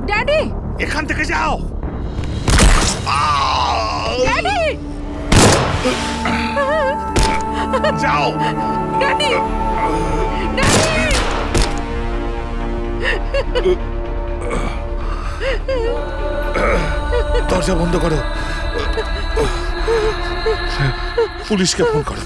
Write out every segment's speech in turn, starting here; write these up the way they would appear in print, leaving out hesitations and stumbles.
Daddy, এখান থেকে যাও। ড্যাডি, যাও। Daddy, daddy. দরজা বন্ধ করো। পুলিশকে ফোন করো।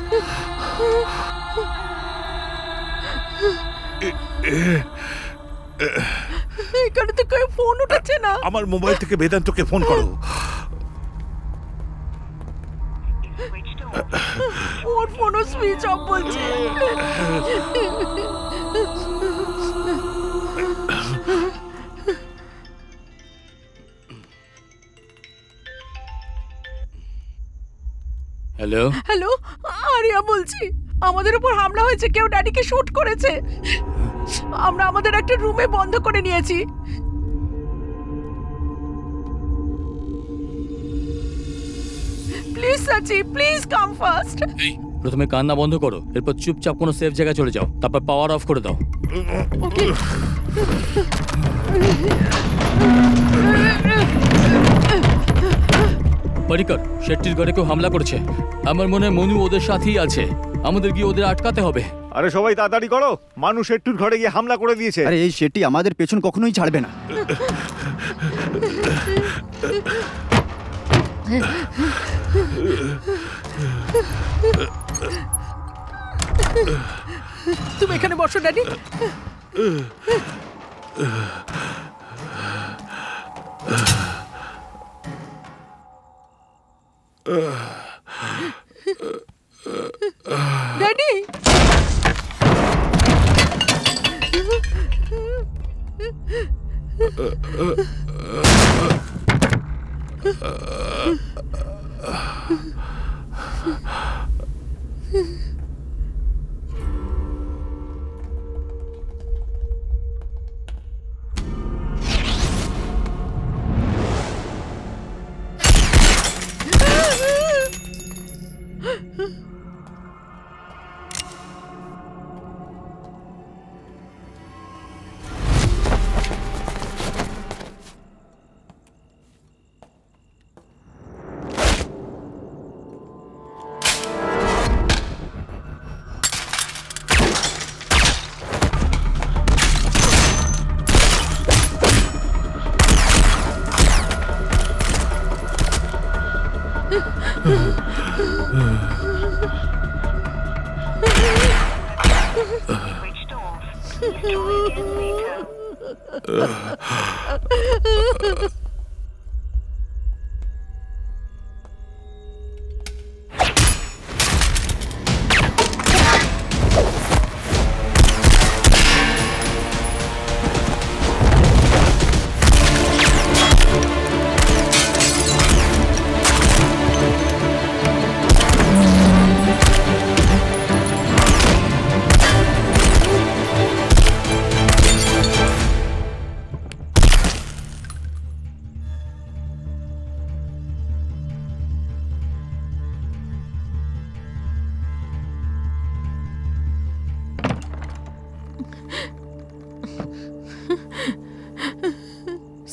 এখানে তো কেউ ফোন উঠাচ্ছে না। আমার মোবাইল থেকে বেদান্তকে ফোন করো। ওর ফোনও সুইচ অফ বলছে। হ্যালো, হ্যালো, আরিয়া বলছি। আমাদের উপর হামলা হয়েছে, কেউ ড্যাডিকে শুট করেছে। আমরা আমাদের একটা রুমে বন্ধ করে নিয়েছি। Please Sachi, please come fast. প্রথমে কান্না বন্ধ করো, এরপর চুপচাপ কোনো সেফ জায়গায় চলে যাও, তারপর পাওয়ার অফ করে দাও। ওকে। পরিকর, শেট্টির ঘরে কেউ হামলা করেছে। আমার মনে হয় মনু ওদের সাথেই আছে। আমাদের গিয়ে ওদের আটকাতে হবে। আরে সবাই তাড়াতাড়ি করো, মানুষ একটুর ঘরে গিয়ে হামলা করে দিয়েছে। আরে এই শেটটি আমাদের পেছন কখনোই ছাড়বে না। তুমি এখানে বসো daddy. Daddy, Switched off. Try again later.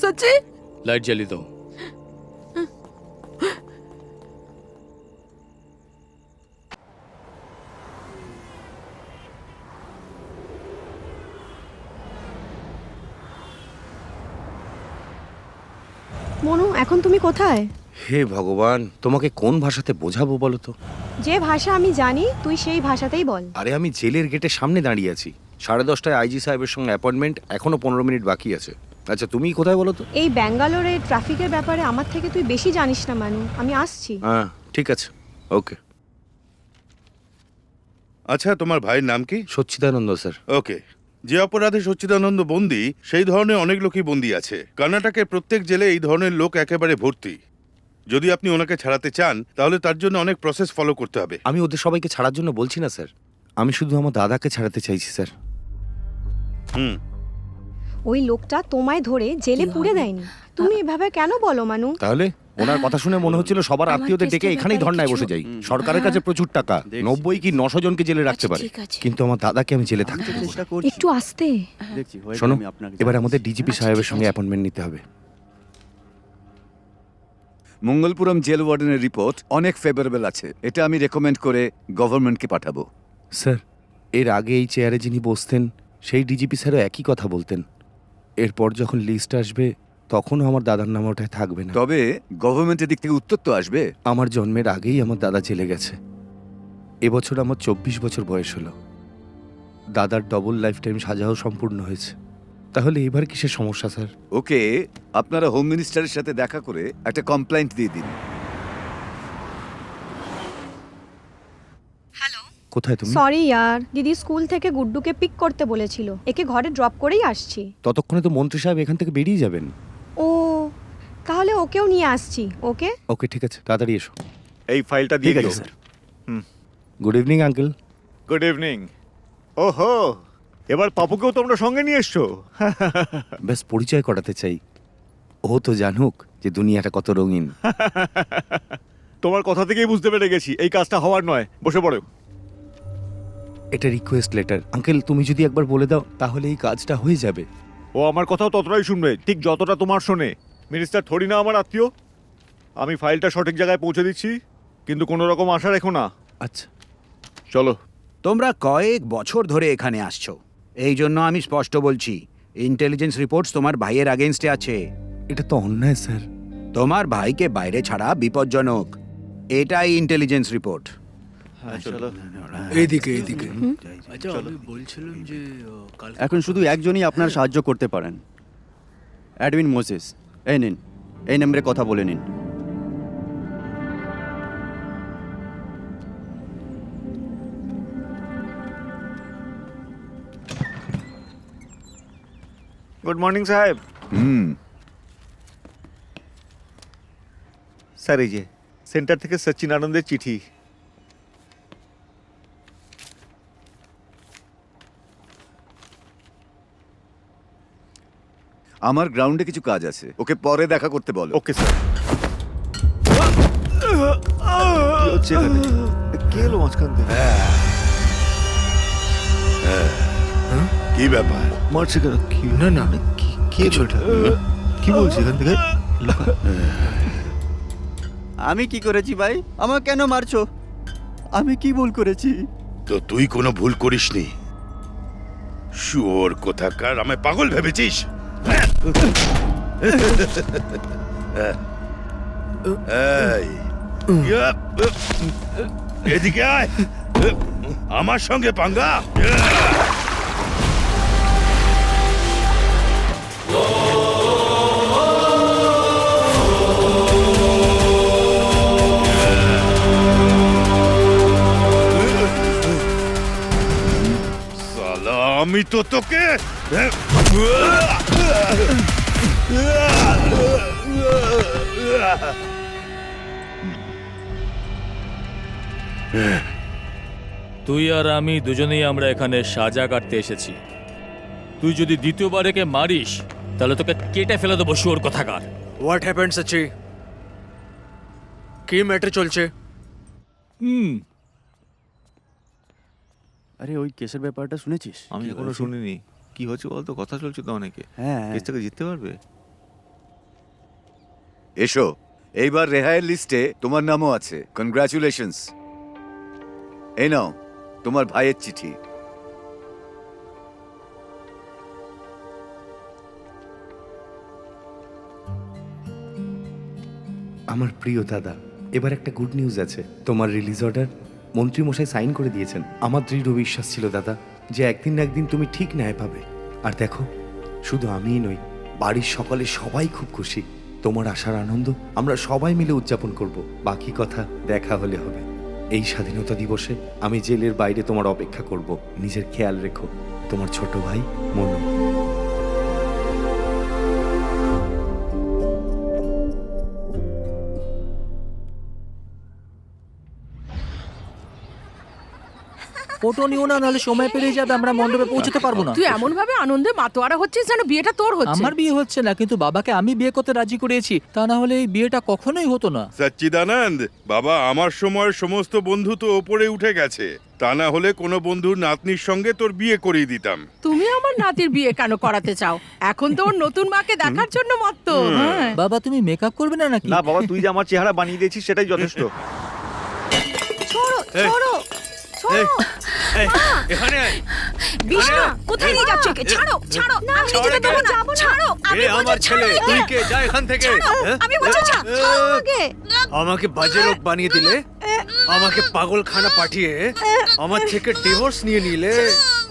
Sachi, light জ্বালিয়ে দাও। মনু, এখন তুমি কোথায়? হে ভগবান, তোমাকে কোন ভাষাতে বোঝাবো বলো তো? যে ভাষা আমি জানি তুই সেই ভাষাতেই বল। আরে আমি জেলের গেটের সামনে দাঁড়িয়ে আছি। 10:30টায় আইজি সাহেবের সঙ্গে অ্যাপয়েন্টমেন্ট, এখনো 15 মিনিট বাকি আছে। আচ্ছা তুমি কোথায় বলো তো? এই ব্যাঙ্গালোরে ট্রাফিকের ব্যাপারে আমার থেকে তুই বেশি জানিস না মানু। আমি আসছি। হ্যাঁ ঠিক আছে, ওকে। আচ্ছা, তোমার ভাইয়ের নাম কি? সচ্চিদানন্দ স্যার। ওকে। যে অপরাধে সচ্চিদানন্দ বন্দী, সেই ধরনের অনেক লোকই বন্দী আছে। কর্ণাটকের প্রত্যেক জেলে এই ধরনের লোক একেবারে ভর্তি। যদি আপনি ওনাকে ছাড়াতে চান, তাহলে তার জন্য অনেক প্রসেস ফলো করতে হবে। আমি ওদের সবাইকে ছাড়ার জন্য বলছি না স্যার, আমি শুধু আমার দাদাকে ছাড়াতে চাইছি স্যার। হুম। ওই লোকটা তোমায় ধরে জেলে পুরে দেয়নি। তুমি এভাবে কেন বলো মানু? তাহলে ওনার কথা শুনে মনে হচ্ছিল সবার আত্মীয়দের ডেকে এখানেই ধর্নায় বসে যাই। সরকারের কাছে প্রচুর টাকা, 90 কি 900 জনকে জেলে রাখতে পারে, কিন্তু আমার দাদাকে আমি জেলে থাকতে দেবো না। চেষ্টা করছি, একটু আস্তে। দেখছি হয়ে শোনো, গেলে আমি আপনাকে এবার আমাদের ডিজিপি সাহেবের সঙ্গে অ্যাপয়েন্টমেন্ট নিতে হবে। মঙ্গলপুরম জেল ওয়ার্ডেনের রিপোর্ট অনেক ফেভারেবল আছে, এটা আমি রেকমেন্ড করে গভর্নমেন্টকে পাঠাবো। স্যার, এর আগে এই চেয়ারে যিনি বসতেন সেই ডিজিপি স্যারও একই কথা বলতেন। এরপর যখন লিস্ট আসবে তখনও আমার দাদার নাম ওটায় থাকবে না। তবে গভর্নমেন্টের দিক থেকে উত্তর তো আসবে। আমার জন্মের আগেই আমার দাদা জেলে গেছে। এবছর আমার 24 বছর বয়স হলো। দাদার ডবল লাইফ টাইম সাজাও সম্পূর্ণ হয়েছে। তাহলে এবার কিসের সমস্যা স্যার? ওকে, আপনারা হোম মিনিস্টারের সাথে দেখা করে একটা কমপ্লেইন্ট দিয়ে দিন। কোথায় তুমি? সরি ইয়ার, দিদি স্কুল থেকে গুড্ডুকে পিক করতে বলেছিল। একে ঘরে ড্রপ করেই আসছি। ততক্ষণে তো মন্ত্রী সাহেব এখান থেকে বেরিয়ে যাবেন। ও, তাহলে ওকেও নিয়ে আসছি। ওকে, ওকে, ঠিক আছে, তাড়াতাড়ি এসো। এই ফাইলটা দিয়ে ঠিক আছে দিও। Sir. Good evening uncle. Good evening. ওহো, এবার পাপুকেও তোমরা সঙ্গে নিয়ে এসছো। ব্যাস পরিচয় করাতে চাই, ও তো জানুক যে দুনিয়াটা কত রঙিন। তোমার কথা থেকেই বুঝতে পেরে গেছি এই কাজটা হওয়ার নয়। বসে পড়ো। এটা রিকোয়েস্ট লেটার আঙ্কেল, তুমি যদি একবার বলে দাও তাহলে এই কাজটা হয়ে যাবে। ও আমার কথাও ততটাই শুনবে, ঠিক যতটা তোমার শোনে। মিনিস্টার থোড়ি না আমার আত্মীয়। আমি ফাইলটা সঠিক জায়গায় পৌঁছে দিচ্ছি, কিন্তু কোনো রকম আশা রেখো না। আচ্ছা, চলো। তোমরা কয়েক বছর ধরে এখানে আসছো, এই জন্য আমি স্পষ্ট বলছি, ইন্টেলিজেন্স রিপোর্টস তোমার ভাইয়ের আগেনস্টে আছে। এটা তো অন্যায় স্যার। তোমার ভাইকে বাইরে ছাড়া বিপজ্জনক, এটাই ইন্টেলিজেন্স রিপোর্ট। এইদিকে এইদিকে। আচ্ছা, আমি বলছিলাম যে এখন শুধু একজনই আপনার সাহায্য করতে পারেন, অ্যাডমিন মোসেস। এই নিন, এই নম্বরে কথা বলে নিন। গুড মর্নিং সাহেব। স্যার, এই যে সেন্টার থেকে সচিন আনন্দের চিঠি। আমার গ্রাউন্ডে কিছু কাজ আছে, ওকে পরে দেখা করতে বলো। Okay sir. কি হচ্ছে এখানে? কে এলো মাঝখান থেকে? কি ব্যাপার? মারছে কেন? কি না না, কি এটা? কি বলছে এখান থেকে? আমি কি করেছি ভাই? আমাকে কেন মারছো? আমি কি ভুল করেছি? তো তুই কোনো ভুল করিসনি। শুয়োর কোথাকার, আমায় পাগল ভেবেছিস? এই, এদিকে আয়, আমার সঙ্গে পাঙ্গা। সালা, আমি তো তোকে তুই আর আমি দুজনেই আমরা এখানে সাজা কাটতে এসেছি। তুই যদি দ্বিতীয়বার একে মারিস তাহলে তোকে কেটে ফেলে দেবো, শুয়োর কোথাকার। What happened Sachi? কি ম্যাটার চলছে? আরে ওই কেসের ব্যাপারটা শুনেছিস? আমি এখনো শুনিনি। কি হচ্ছে বলতো? কথা চলছে তো অনেকে। হ্যাঁ, কেসটাকে জিততে পারবে? এসো, এইবার রেহাইয়ের লিস্টে তোমার নামও আছে। কনগ্রাচুলেশনস। এই নাও তোমার ভাইয়ের চিঠি। আমার প্রিয় দাদা, এবার একটা গুড নিউজ আছে। তোমার রিলিজ অর্ডার মন্ত্রী মশাই সাইন করে দিয়েছেন। আমার দৃঢ় বিশ্বাস ছিল দাদা যে একদিন না একদিন তুমি ঠিক ন্যায় পাবে। আর দেখো, শুধু আমিই নই, বাড়ির সকলে সবাই খুব খুশি। তোমার আসার আনন্দ আমরা সবাই মিলে উদযাপন করব। বাকি কথা দেখা হলে হবে। এই স্বাধীনতা দিবসে আমি জেলের বাইরে তোমার অপেক্ষা করব। নিজের খেয়াল রেখো। তোমার ছোট ভাই মনু। ওটো নিও না, নাহলে সময় পেরিয়ে যাবে, আমরা মণ্ডপে পৌঁছতে পারবো না। তুই এমন ভাবে আনন্দে মাতোয়ারা হচ্ছিস যেন বিয়েটা তোর হচ্ছে। আমার বিয়ে হচ্ছে না, কিন্তু বাবাকে আমি বিয়ে করতে রাজি করিয়েছি, তা না হলে এই বিয়েটা কখনোই হতো না। সচ্চিদানন্দ, বাবা আমার সময়ের সমস্ত বন্ধু তো ওপরে উঠে গেছে, তা না হলে কোনো বন্ধুর নাতনির সঙ্গে তোর বিয়ে করিয়ে দিতাম। তুমি আমার নাতির বিয়ে কেন করাতে চাও? এখন তো ওর নতুন মাকে দেখার জন্য মত্ত। হ্যাঁ। বাবা তুমি মেকআপ করবে না নাকি? না বাবা, তুই যে আমার চেহারা বানিয়ে দিয়েছিস সেটাই যথেষ্ট। ছোড়ো ছোড়ো ছোড়ো এখানে আয়। বিষ্ণু কোথায় নিয়ে যাচ্ছ একে? ছাড়ো ছাড়ো, আমি যেতে দেবো না। ছাড়ো, আমি এ বলছি আমার ছেলে, ছাড়ো তুই একে। কে? যা এখান থেকে। হ্যাঁ? আমি বলছি ছাড়ো আমাকে। আমাকে বাজে লোক বানিয়ে দিলে, আমাকে পাগলখানা পাঠিয়ে আমার থেকে ডিভোর্স নিয়ে নিলে,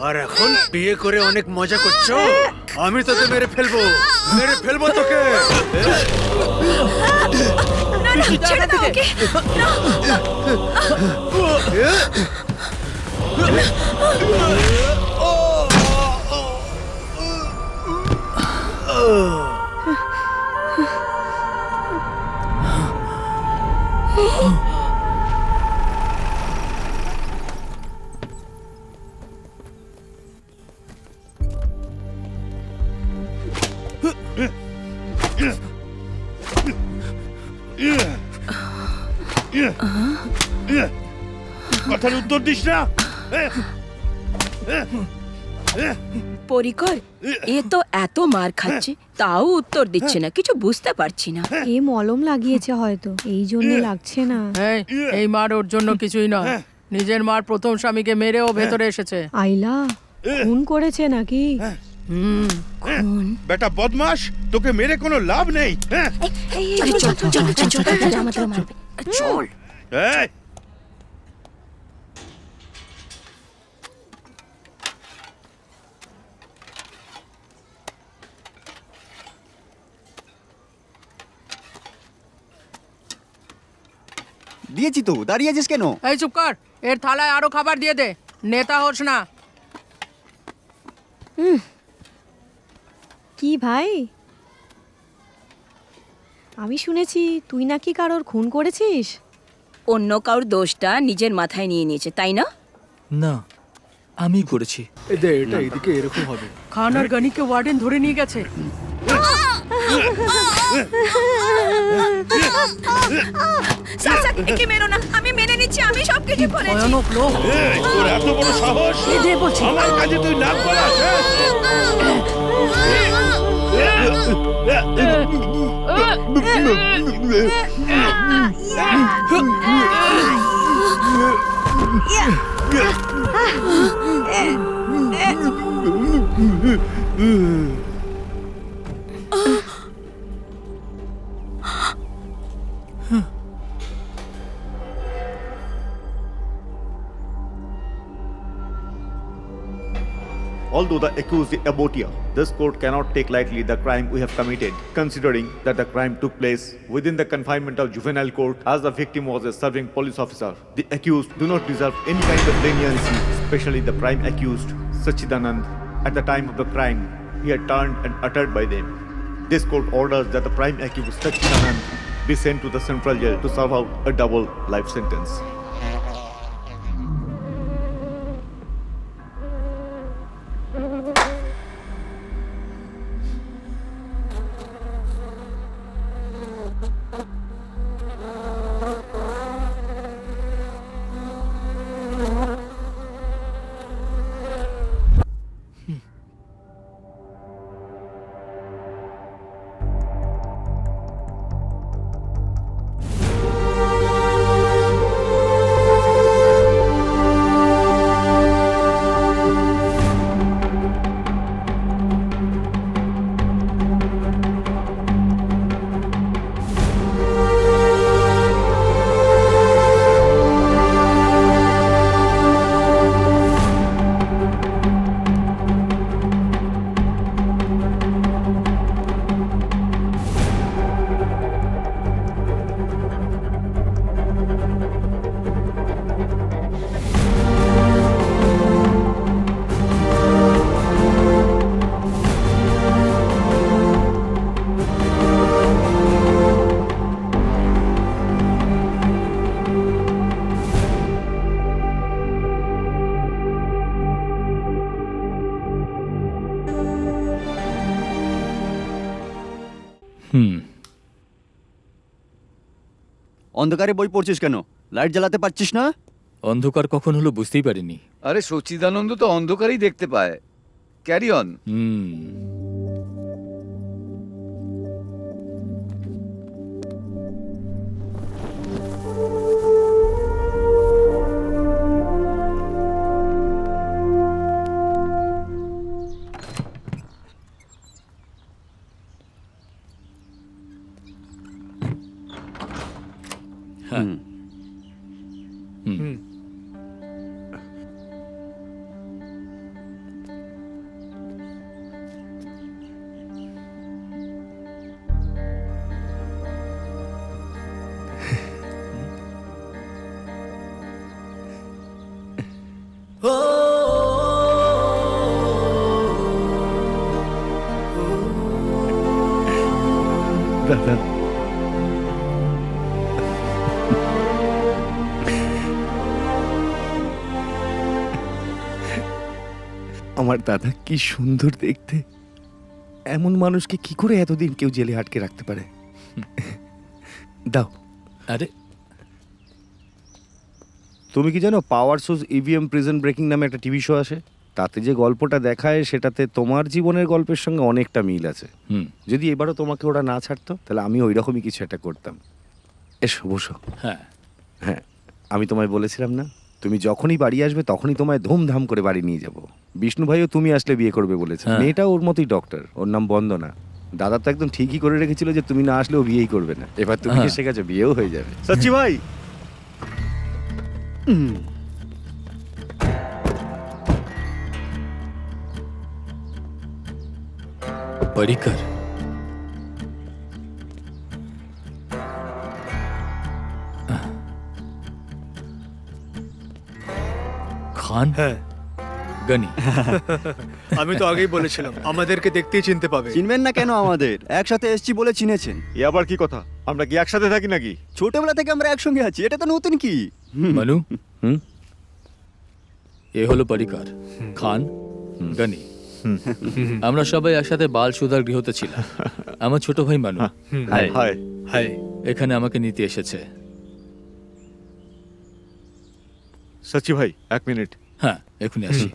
আর এখন বিয়ে করে অনেক মজা করছো। আমি তোকে মেরে ফেলবো, মেরে ফেলবো তোকে। না না, ছেড়ে দাও ওকে। কথার উত্তর দিস না। পরিকর, এ তো এত মার খাচ্ছে, তাও উত্তর দিচ্ছে না, কিছু বুঝতে পারছি না। এ মলম লাগিয়েছে হয়তো, এই জন্য লাগছে না। এই মার ওর জন্য কিছুই নয়। নিজের মার প্রথম স্বামীকে মেরেও ভেতরে এসেছে। আইলা খুন করেছে নাকি? বেটা বদমাস, তোকে মেরে কোনো লাভ নেই। হ্যাঁ? আরে চল চল চল চল, আমাদের মারবে। চল। এই, দিয়েছি তো, দাঁড়িয়ে আছিস কেন? এই চুপ কর, এর থালায় আরো খাবার দিয়ে দে। নেতা হোস না। কি ভাই, আমি শুনেছি তুই নাকি কারোর খুন করেছিস। অন্য কারোর দোষটা নিজের মাথায় নিয়ে নিয়েছে, তাই না? না, আমি করেছি। এটা এদিকে এরকম হবে। খান আর গনিকে ওয়ার্ডেন ধরে নিয়ে গেছে। স্যার স্যার, একে মেরো না, আমি মেনে নিচ্ছি, আমি সবকিছু করেছি। ভয়ানক লোক। এই, তোর এত বড় সাহস! আমার কাজে তুই নাক গলাস, হ্যাঁ? Although the accused is Abotia, this court cannot take lightly the crime we have committed, considering that the crime took place within the confinement of juvenile court as the victim was a serving police officer. The accused do not deserve any kind of leniency, especially the prime accused, Sachidanand. At the time of the crime, he had turned and uttered by them. This court orders that the prime accused, Sachidanand, be sent to the central jail to serve out a double life sentence. অন্ধকারে বই পড়ছিস কেন? Light জ্বালাতে পারছিস না? অন্ধকার কখন হলো বুঝতেই পারিনি। আরে সচ্চিদানন্দ তো অন্ধকারেই দেখতে পায়। Carry on. হ্যাঁ। দাদা, আমার দাদা কি সুন্দর দেখতে। এমন মানুষকে কি করে এতদিন কেউ জেলে আটকে রাখতে পারে? দাও। আরে তুমি কি জানো power source EVM prison breaking নামে একটা টিভি শো আসে? তাতে যে গল্পটা দেখায় সেটাতে তোমার জীবনের গল্পের সঙ্গে অনেকটা মিল আছে। যদি এবারও তোমাকে ওরা না ছাড়তো তাহলে আমি ওই রকমই কিছু একটা করতাম। এসো বসো। হ্যাঁ হ্যাঁ, আমি তোমায় বলেছিলাম না তুমি যখনই বাড়ি আসবে তখনই তোমায় ধুমধাম করে বাড়ি নিয়ে যাব। বিষ্ণু ভাইও তুমি আসলে বিয়ে করবে বলেছে। হ্যাঁ। মেয়েটা ওর মতোই ডক্টর, ওর নাম বন্দনা। দাদা তো একদম ঠিকই করে রেখেছিল যে তুমি না আসলেও বিয়েই করবে না। এবার তুমি হ্যাঁ। এসে গেছো, বিয়েও হয়ে যাবে। সচ্চি ভাই, পরিকর খান হ্যাঁ, গনি। আমি তো আগেই বলেছিলাম আমাদেরকে দেখতেই চিনতে পাবে। চিনবেন না কেন? আমাদের একসাথে এসছি বলে চিনেছেন। এ আবার কি কথা? আমরা কি একসাথে থাকি নাকি? ছোটবেলা থেকে আমরা একসঙ্গে আছি, এটা তো নতুন কি? মানু, হুম? এ হলো পরিকর, খান, গনি। আমরা সবাই একসাথে বাল সুধার গৃহতে ছিলাম। আমার ছোট ভাই মানু হাই হাই। হাই। এখানে আমাকে নিতে এসেছে। সচ্চি ভাই, এক মিনিট। হ্যাঁ, এখনই আসি।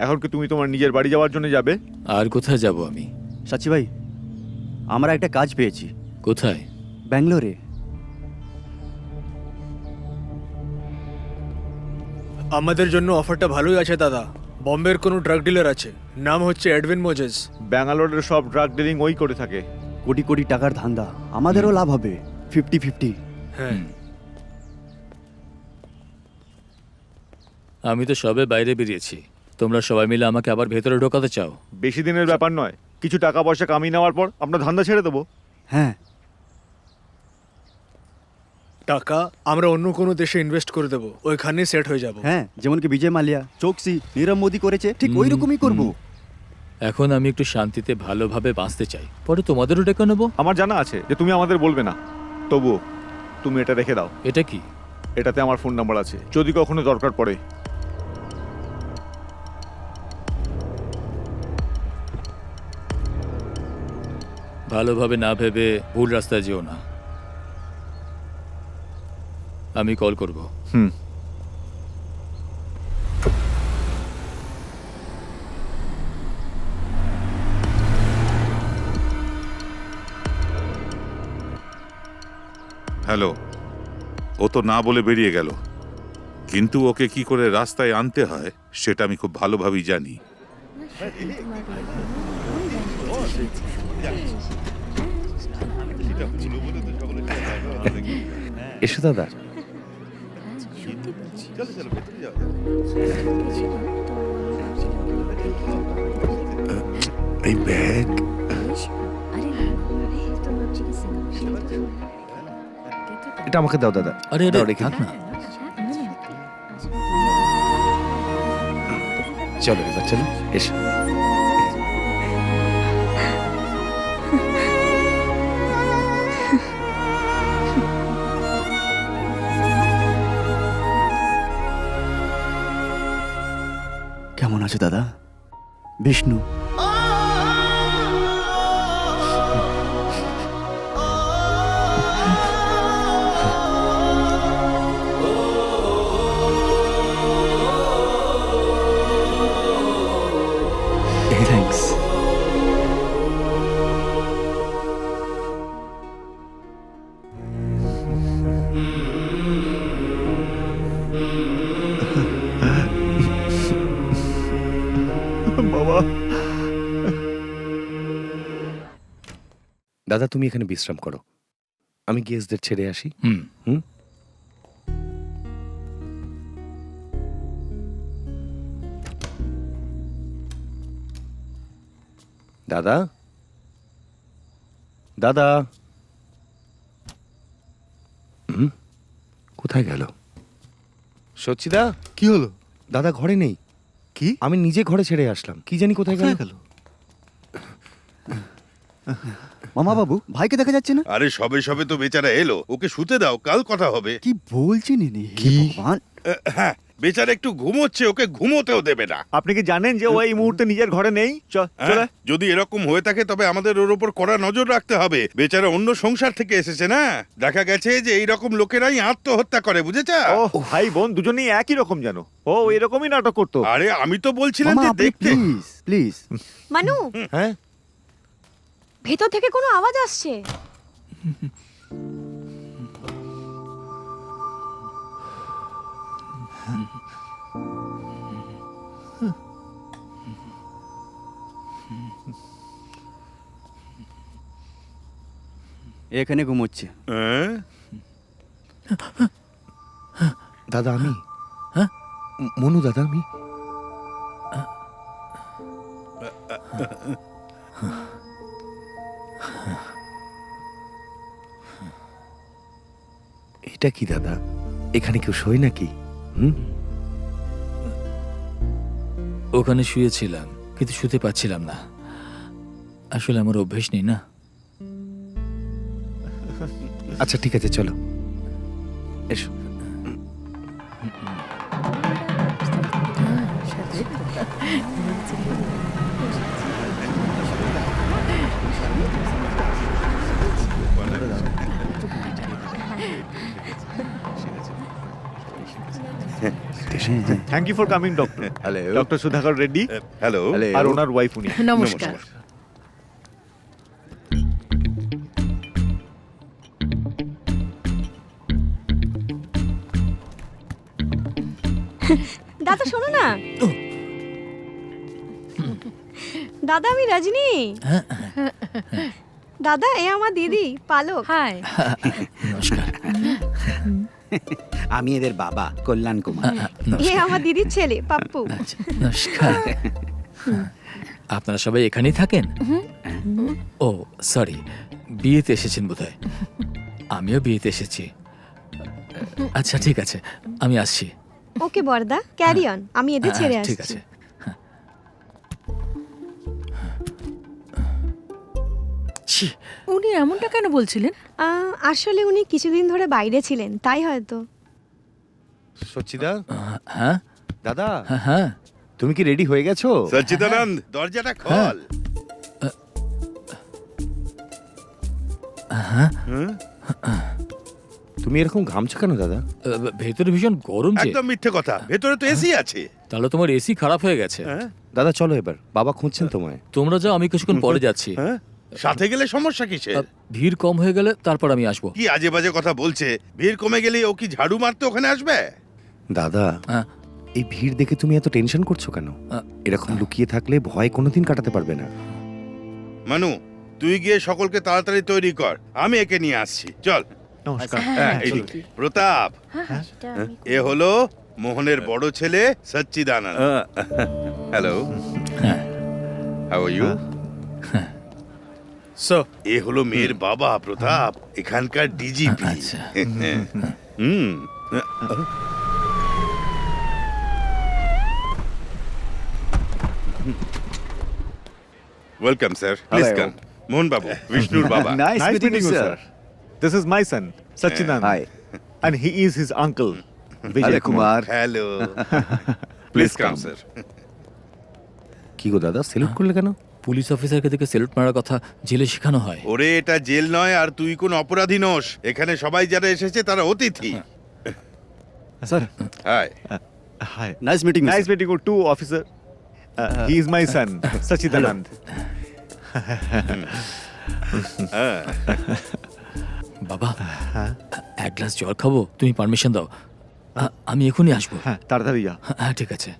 এখন কি তুমি তোমার নিজের বাড়ি যাওয়ার জন্য যাবে? আর কোথায় যাব আমি? সাচি ভাই, আমরা একটা কাজ পেয়েছি কোথায়? ব্যাঙ্গালোরে। আমাদের জন্য অফারটা ভালোই আছে দাদা। বম্বের কোনো ড্রাগ ডিলার আছে, নাম হচ্ছে এডউইন মোজেস। ব্যাঙ্গালোরের সব ড্রাগ ডিলিং ওই করে থাকে। কোটি কোটি টাকার ধান্দা, আমাদেরও লাভ হবে 50-50। হ্যাঁ, আমি তো সবে বাইরে বেরিয়েছি, তোমরা সবাই মিলে আমাকে আবার ভেতরে ঢোকাতে চাও? বেশি দিনের ব্যাপার নয়, কিছু টাকা পয়সা কামিয়ে নেওয়ার পর আমরা ধান্দা ছেড়ে দেবো। হ্যাঁ, টাকা আমরা অন্য কোনো দেশে ইনভেস্ট করে দেবো, ওইখানেই সেট হয়ে যাব। হ্যাঁ, যেমন কি বিজয় মালিয়া, চোকসি, নীরব মোদি করেছে, ঠিক ওই রকমই করবো। এখন আমি একটু শান্তিতে ভালোভাবে বাঁচতে চাই, পরে তোমাদেরও ডেকে নেবো। আমার জানা আছে যে তুমি আমাদের বলবে না, তবুও তুমি এটা রেখে দাও। এটা কি? এটাতে আমার ফোন নাম্বার আছে, যদি কখনো দরকার পড়ে। ভালোভাবে না ভেবে ভুল রাস্তায় যেও না, আমি কল করব। হুম। হ্যালো। ও তো না বলে বেরিয়ে গেল, কিন্তু ওকে কি করে রাস্তায় আনতে হয় সেটা আমি খুব ভালোভাবেই জানি। এসো দাদা। এই ব্যাগ এটা আমাকে দাও দাদা। আরে দাও, আরে রেখে থাক দাও। না। চলো এবার চলো, এসো। কেমন আছো দাদা? বিষ্ণু। দাদা তুমি এখানে বিশ্রাম করো, আমি গেস্টদের ছেড়ে আসি। হুম। হুম। দাদা, দাদা। কোথায় গেল? সচ্চিদা, কি হলো? দাদা ঘরে নেই। কি? আমি নিজে ঘরে ছেড়ে আসলাম, কি জানি কোথায় গেল। মামা বাবু, ভাইকে দেখা যাচ্ছে না। আরে সবে সবে তো বেচারা এলো, ওকে শুতে দাও, কাল কথা হবে। কি বলছেন ইনি? কি? হে ভগবান! হ্যাঁ, বেচারা একটু ঘুমোচ্ছে, ওকে ঘুমোতেও দেবে না। আপনি কি জানেন যে ও এই মুহূর্তে নিজের ঘরে নেই? হ্যাঁ, চলে যদি এরকম হয়ে থাকে তবে আমাদের ওর উপর কড়া নজর রাখতে হবে। বেচারা অন্য সংসার থেকে এসেছে না, দেখা গেছে যে এই রকম লোকেরাই আত্মহত্যা করে, বুঝেছ? ও ভাই বোন দুজনেই একই রকম জানো, ও এরকমই নাটক করতো। আরে আমি তো বলছিলাম মামা যে আপনি দেখতে। Please please. মানু, হ্যাঁ, ভেতর থেকে কোনো আওয়াজ আসছে। এখানে ঘুমোচ্ছে। হ্যাঁ? দাদা আমি। হ্যাঁ? মনু দাদা আমি। এটা কি দাদা, এখানে কেউ শোয় নাকি? হুম। ওখানে শুয়েছিলাম কিন্তু শুতে পারছিলাম না, আসলে আমার অভ্যেস নেই না। আচ্ছা ঠিক আছে, চলো এসো। Thank you for coming doctor. Hello. Doctor Sudhakar Reddy hello. আর ওনার ওয়াইফ উনি। নমস্কার। দাদা শোনো না। দাদা আমি রজনী। দাদা এ আমার দিদি পালক। হাই। নমস্কার। আমি এদের বাবা কল্যাণ কুমার। এ আমার দিদির ছেলে পাপ্পু। আচ্ছা, নমস্কার। আপনারা সবাই এখানেই থাকেন? ও সরি, বিয়েতে এসেছেন বোধহয়। আমিও বিয়েতে এসেছি। আচ্ছা ঠিক আছে, আমি আসছি। ওকে বর্দা, ক্যারি অন, আমি এদের ছেড়ে আসছি। ঠিক আছে। ছি, উনি এমনটা কেন বলছিলেন? আসলে উনি কিছুদিন ধরে বাইরে ছিলেন, তাই হয়তো। সচ্চিদা, হ্যাঁ দাদা হ্যাঁ হ্যাঁ। তুমি কি রেডি হয়ে গেছো? সচ্চিদানন্দ, দরজাটা খোল। তুমি এরকম ঘামছো কেন দাদা? ভেতরে ভীষণ গরম যে। একদম মিথ্যে কথা, ভেতরে তো এসি আছে। তাহলে তোমার এসি খারাপ হয়ে গেছে। হ্যাঁ? দাদা চলো এবার, বাবা খুঁজছেন তোমায়। তোমরা যাও, আমি কিছুক্ষণ পরে যাচ্ছি। হ্যাঁ? সাথে গেলে সমস্যা কিসের? ভিড় কম হয়ে গেলে তারপর আমি আসবো। কি আজে বাজে কথা বলছে? ভিড় কমে গেলে ও কি ঝাড়ু মারতে ওখানে আসবে? দাদা হ্যাঁ। এই ভিড় দেখে তুমি এত টেনশন করছো কেন? এরকম লুকিয়ে থাকলে ভয় কোনোদিন কাটাতে পারবে না। মানু, তুই গিয়ে সকলকে তাড়াতাড়ি তৈরি কর, আমি একে নিয়ে আসছি। চল। নমস্কার। হ্যাঁ, এইদিকে। প্রতাপ, এ হলো মোহনের বড় ছেলে Sachchidananda. Hello, how are you? So এ হলো মেয়ের বাবা প্রতাপ, এখানকার ডিজিপি। আচ্ছা। হুম। Welcome sir, please Hello. Come. Mohan বাবু, বিষ্ণুর বাবা। Nice Nice meeting meeting you, you, sir. sir. This is my son, Sachinand. Hi. And he is his uncle, Vijay Hello, Kumar. Kumar. Hello, please come sir. কি গো দাদা, salute করলে কেন? Police অফিসারকে দেখে স্যালুট মারার কথা জেলে শেখানো হয়। ওরে এটা জেল নয়, আর তুই কোন অপরাধী নস। এখানে সবাই যারা এসেছে তারা অতিথি। Sir, hi. Hi. Nice meeting. Nice meeting you too, officer. He is my son, Sachidanand. বাবা, এক গ্লাস জল খাবো, তুমি পারমিশন দাও। আমি এখনই আসবো। হ্যাঁ তাড়াতাড়ি যা। হ্যাঁ ঠিক আছে।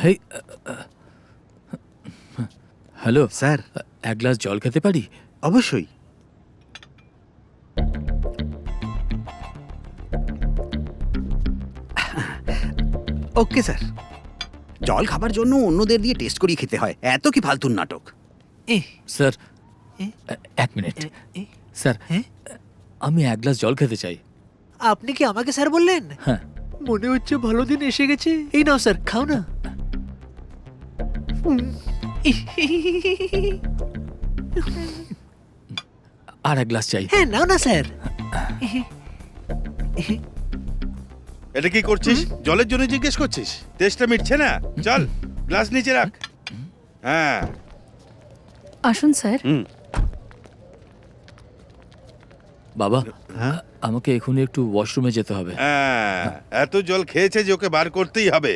হেই, হ্যালো স্যার এক গ্লাস জল খেতে পারি? অবশ্যই। Okay sir. জল খাবার জন্য অন্যদের দিয়ে টেস্ট করিয়ে খেতে হয়, এত কি ফালতুর নাটক। স্যার, এক মিনিট স্যার, আমি এক গ্লাস জল খেতে চাই। আপনি কি আমাকে স্যার বললেন? হ্যাঁ। মনে হচ্ছে ভালো দিন এসে গেছে। এই নাও স্যার, খাও না। আর এক গ্লাস চাই। হ্যাঁ, নাও না স্যার। এটা কি করছিস? জলের জন্য জিজ্ঞেস করছিস? টেস্টটা মিটছে না? চল গ্লাস নিচে রাখ। হ্যাঁ, আসুন স্যার। বাবা, আমাকে এখনই একটু ওয়াশরুমে যেতে হবে। হ্যাঁ, এত জল খেয়েছে যে ওকে বার করতেই হবে।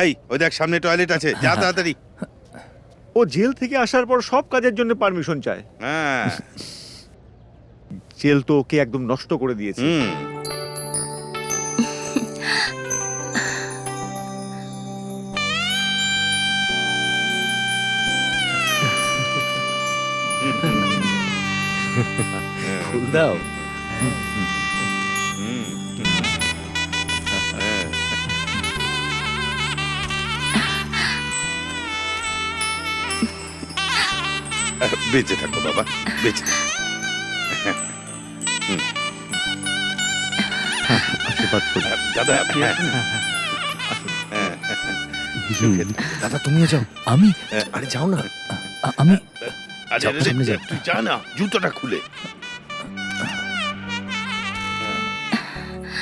এই, ওই দেখ সামনে টয়লেট আছে, যা তাড়াতাড়ি। ও জেল থেকে আসার পর সব কাজের জন্য পারমিশন চায়। হ্যাঁ। জেল তো ওকে একদম নষ্ট করে দিয়েছে। ফুল দাও। বেঁচে থাকো বাবা, বেঁচে থাকো। আশীর্বাদ করি। দাদা, দাদা তুমিও যাও। আমি? আরে যাও না। আমি আরে যাও, সামনে যাও। তুই যা না, জুতোটা খুলে।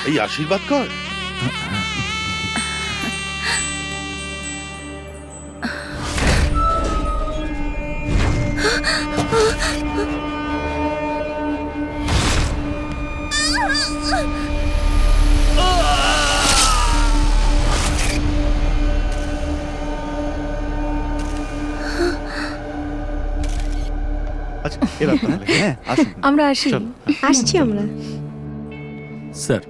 এই আশীর্বাদ কর। আচ্ছা, এরা তাহলে। হ্যাঁ, আসুন। আমরা আসি। আসছি আমরা। স্যার,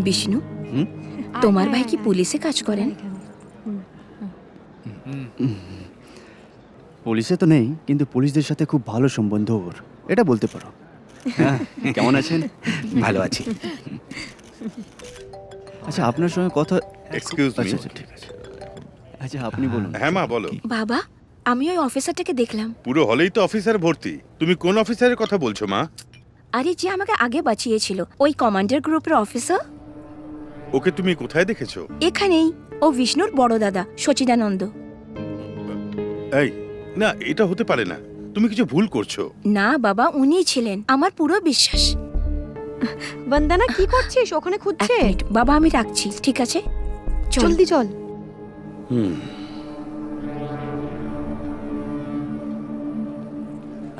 বিষ্ণু, তোমার ভাই কি পুলিশে কাজ করেন? পুলিশে তো নেই, কিন্তু পুলিশদের সাথে খুব ভালো সম্বন্ধ ওর, এটা বলতে পারো। হ্যাঁ, কেমন আছেন? ভালো আছি। আচ্ছা, আপনার সঙ্গে কথা। Excuse me. আচ্ছা, ঠিক আছে। আচ্ছা, আপনি বলুন। হ্যাঁ মা, বলো। বাবা, আমি ওই অফিসারটাকে দেখলাম। পুরো হলেই তো অফিসার ভর্তি। তুমি কোন অফিসারের কথা বলছো মা? আরে, যে আমাকে আগে বাঁচিয়েছিল, ওই কমান্ডার গ্রুপের অফিসার। ওকে তুমি কোথায় দেখেছো? এখানেই, ও বিষ্ণুর বড় দাদা সচিদানন্দ। এই, না, এটা হতে পারে না। তুমি কিছু ভুল করছো। না বাবা, উনিই ছিলেন, আমার পুরো বিশ্বাস। বন্দনা, কি করছিস? ওখানে এক খুঁজছে। মিনিট বাবা, আমি রাখছি, ঠিক আছে? চল। জলদি চল।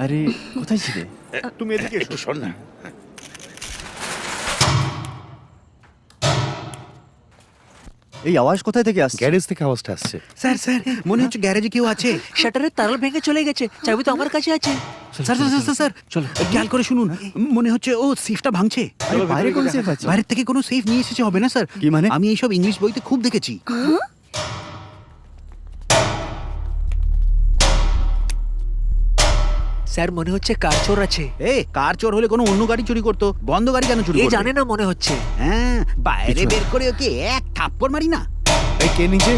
আরে, কোথায় ছিলে? তুমি এদিকে এসো। একটু শোন না। এই আওয়াজ কোথায় থেকে আসছে? গ্যারেজ থেকে আওয়াজটা আসছে। স্যার স্যার, মনে হচ্ছে গ্যারেজে কেউ আছে। শাটারের তালা ভেঙে চলে গেছে, চাবি তো আমার কাছে আছে। স্যার স্যার স্যার স্যার, চলো খেয়াল করে শুনুন। মনে হচ্ছে ও সেফটা ভাঙছে। আরে, বাইরে কোন সেফ আছে? বাইরের থেকে কোনো সেফ নিয়ে এসেছে হবে না স্যার? কি মানে? আমি এইসব ইংলিশ বইতে খুব দেখেছি। স্যার, মনে হচ্ছে কার চোর আছে। এ, কার চোর হলে কোনো অন্য গাড়ি চুরি করতো, বন্ধ গাড়ি কেন চুরি এ করবে? জানে না মনে হচ্ছে। হ্যাঁ, বাইরে বের করে ওকে এক থাপ্পড় মারি না। এই কে নিচে?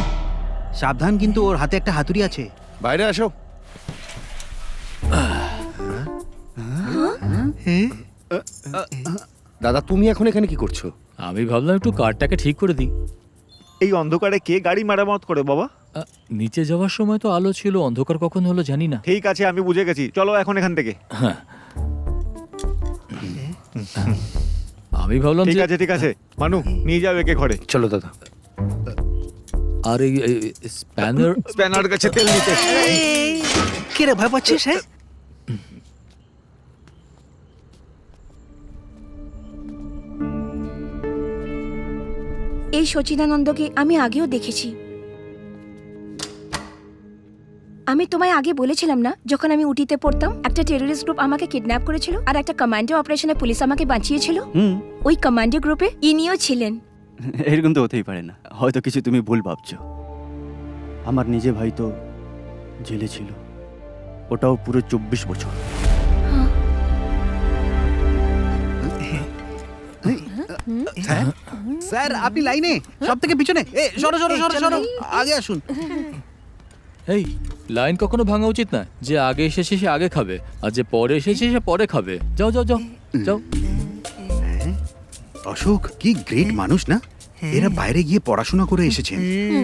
সাবধান, কিন্তু ওর হাতে একটা হাতুড়ি আছে। বাইরে আসো। দাদা তুমি এখন এখানে কি করছো? আমি ভাবলাম একটু কারটাকে ঠিক করে দিই। এই অন্ধকারে কে গাড়ি মেরামত করে বাবা? নিচে যাওয়ার সময় তো আলো ছিল, অন্ধকার কখন হলো জানি না। ঠিক আছে, আমি বুঝে গেছি। চলো এখন এখান থেকে। হ্যাঁ, আমি ভাবলাম ঠিক যে আছে, ঠিক আছে। মানু, নিয়ে যাও একে ঘরে। চলো দাদা। আর এই স্প্যানার। স্প্যানার কাছে তেল নিতে। কে রে, ভয় পাচ্ছিস? হ্যাঁ, এই সচিদানন্দকে আমি আগেও দেখেছি। আমি তোমায় আগে বলেছিলাম না, যখন আমি উটিতে পড়তাম, একটা টেররিস্ট গ্রুপ আমাকে কিডন্যাপ করেছিল আর একটা কমান্ডো অপারেশনে পুলিশ আমাকে বাঁচিয়েছিল। ওই কমান্ডো গ্রুপে ইনিও ছিলেন। এরকম তো হতেই পারে না, হয়তো কিছু তুমি ভুল ভাবছো। আমার নিজে ভাই তো জেলে ছিল, ওটাও পুরো 24 বছর। স্যার আপনি লাইনে সব থেকে পিছনে। সরো সরো সরো সরো, আগে আসুন। এই লাইন কখনো ভাঙা উচিত না। যে আগে এসেছে সে আগে খাবে, আর যে পরে এসেছে সে পরে খাবে। যাও যাও যাও যাও। অশোক কি গ্রেট মানুষ না। এরা বাইরে গিয়ে পড়াশোনা করে এসেছেন।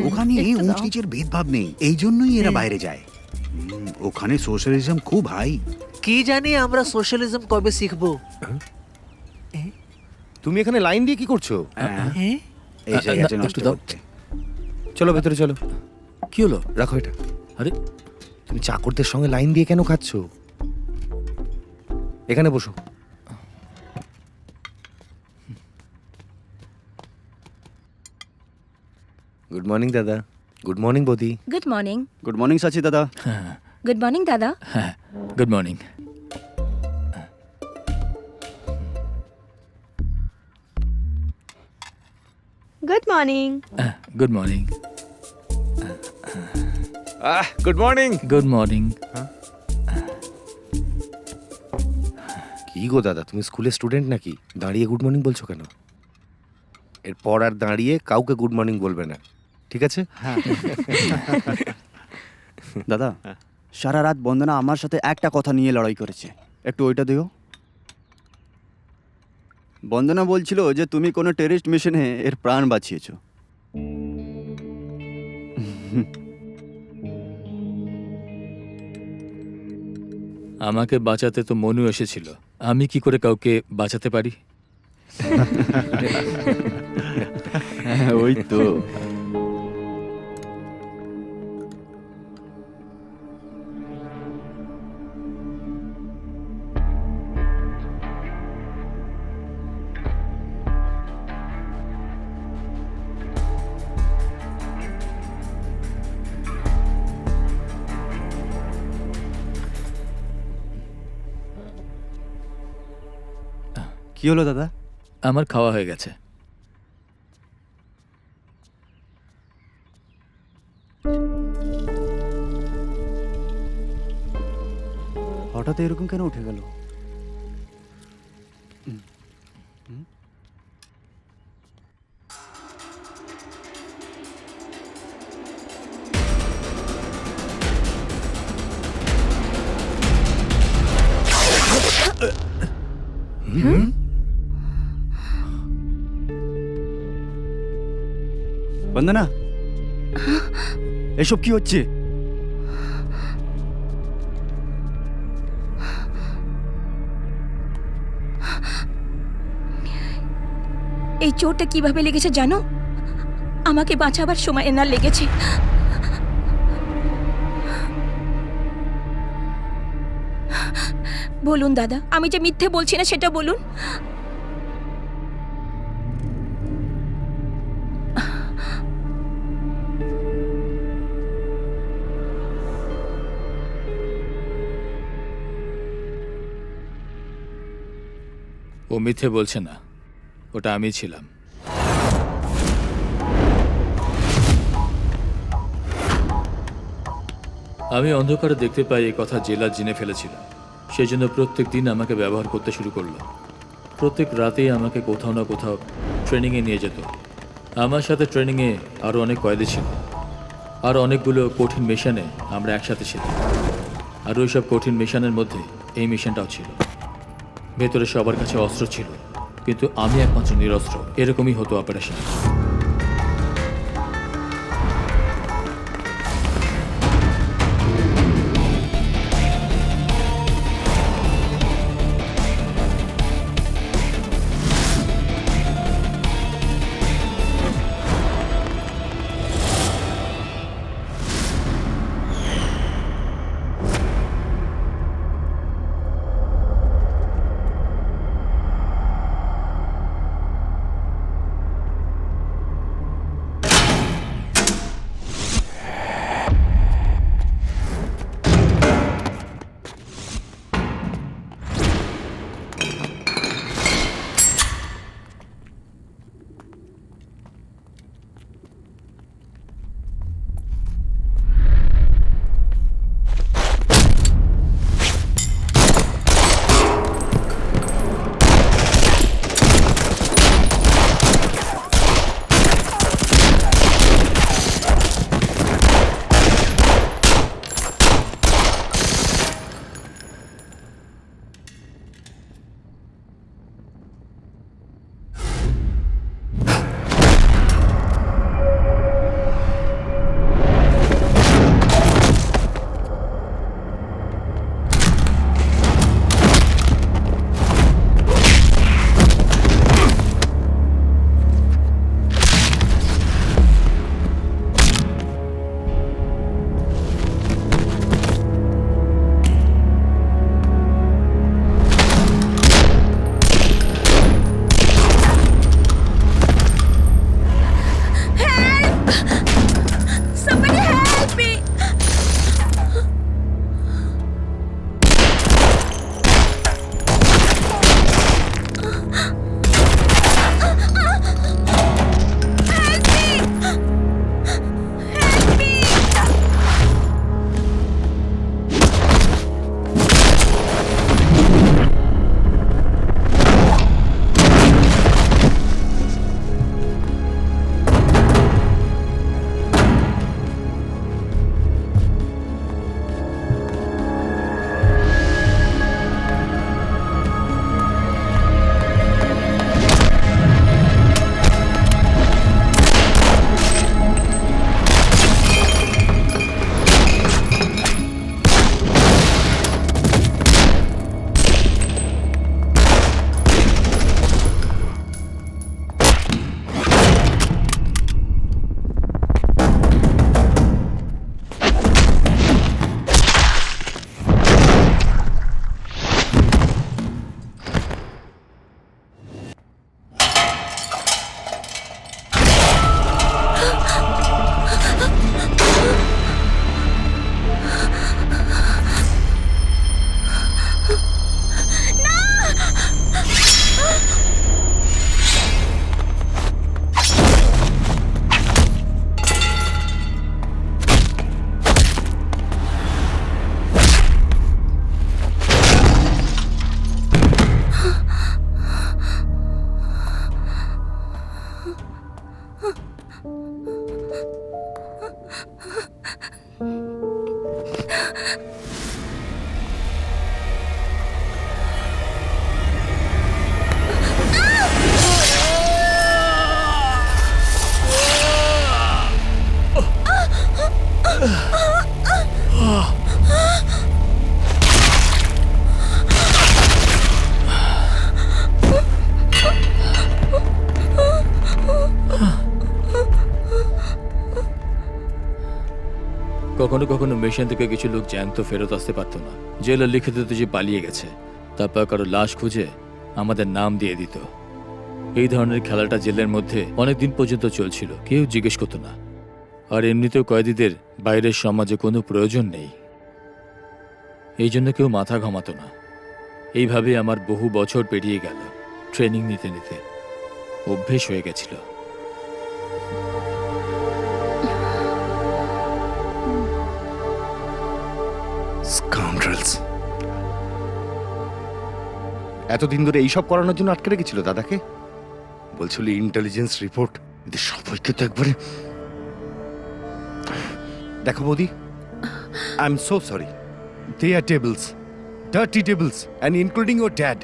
ওখানে উঁচ নিচের ভেদভাব নেই, এই জন্যই এরা বাইরে যায়। ওখানে সোশ্যালিজম খুব হাই। কি জানি আমরা সোশ্যালিজম কবে শিখবো। তুমি এখানে লাইন দিয়ে কি করছো? এই জায়গাটা না, নষ্ট একটু দাও। করতে। চলো ভেতরে চলো। কি হলো? রাখো এটা। আরে তুমি চাকরদের সঙ্গে লাইন দিয়ে কেন খাচ্ছো? এখানে বসো। গুড মর্নিং দাদা। গুড মর্নিং বৌদি। Good morning. গুড মর্নিং সাচি দাদা। গুড মর্নিং দাদা। হ্যাঁ, good morning. Good morning. Good morning. Good morning. Good morning. কি গো দাদা, তুমি স্কুলের স্টুডেন্ট নাকি? দাঁড়িয়ে গুড মর্নিং বলছো কেন? এরপর আর দাঁড়িয়ে কাউকে গুড মর্নিং বলবে না, ঠিক আছে? দাদা, সারা রাত বন্দনা আমার সাথে একটা কথা নিয়ে লড়াই করেছে। একটু ওইটা দিও। বন্দনা বলছিল যে তুমি কোনো টেররিস্ট মিশনে এর প্রাণ বাঁচিয়েছো। আমাকে বাঁচাতে তো মনু এসেছিল, আমি কি করে কাউকে বাঁচাতে পারি? হ্যাঁ, ওই তো। কি হলো দাদা? আমার খাওয়া হয়ে গেছে। হঠাৎ এরকম কেন উঠে গেল? বন্দনা, এসব কি হচ্ছে? এই চোটটা কিভাবে লেগেছে জানো? আমাকে বাঁচাবার সময় এনার লেগেছে। বলুন দাদা, আমি যে মিথ্যে বলছি না সেটা বলুন। ও মিথ্যে বলছে না, ওটা আমি ছিলাম। আমি অন্ধকারে দেখতে পাই এই কথা জেলা জেনে ফেলেছিল। সেই জন্য প্রত্যেক দিন আমাকে ব্যবহার করতে শুরু করলো। প্রত্যেক রাতেই আমাকে কোথাও না কোথাও ট্রেনিংয়ে নিয়ে যেত। আমার সাথে ট্রেনিংয়ে আরও অনেক কয়েদি ছিল, আর অনেকগুলো কঠিন মিশনে আমরা একসাথে ছিলাম। আর ওই সব কঠিন মিশনের মধ্যে এই মিশনটাও ছিল। ভেতরে সবার কাছে অস্ত্র ছিল, কিন্তু আমি একমাত্র নিরস্ত্র। এরকমই হতো অপারেশন। কখনো কখনো মিশন থেকে কিছু লোক জ্যান্ত ফেরত আসতে পারতো না। জেলে লিখে দিত যে পালিয়ে গেছে, তারপর কারো লাশ খুঁজে আমাদের নাম দিয়ে দিত। এই ধরনের খেলাটা জেলের মধ্যে অনেকদিন পর্যন্ত চলছিল, কেউ জিজ্ঞেস করতো না। আর এমনিতেও কয়েদিদের বাইরের সমাজে কোনো প্রয়োজন নেই, এই জন্য কেউ মাথা ঘামাতো না। এইভাবে আমার বহু বছর পেরিয়ে গেল। ট্রেনিং নিতে নিতে অভ্যেস হয়ে গেছিল। স্কাউন্ড্রেলস। এতদিন ধরে এইসব করানোর জন্য আটকে রেখেছিল দাদাকে। বলছিল ইন্টেলিজেন্স রিপোর্ট, এদের সবাইকে তো একবারে। দেখো বৌদি, I am so sorry. They are tables, dirty tables, and including your dad.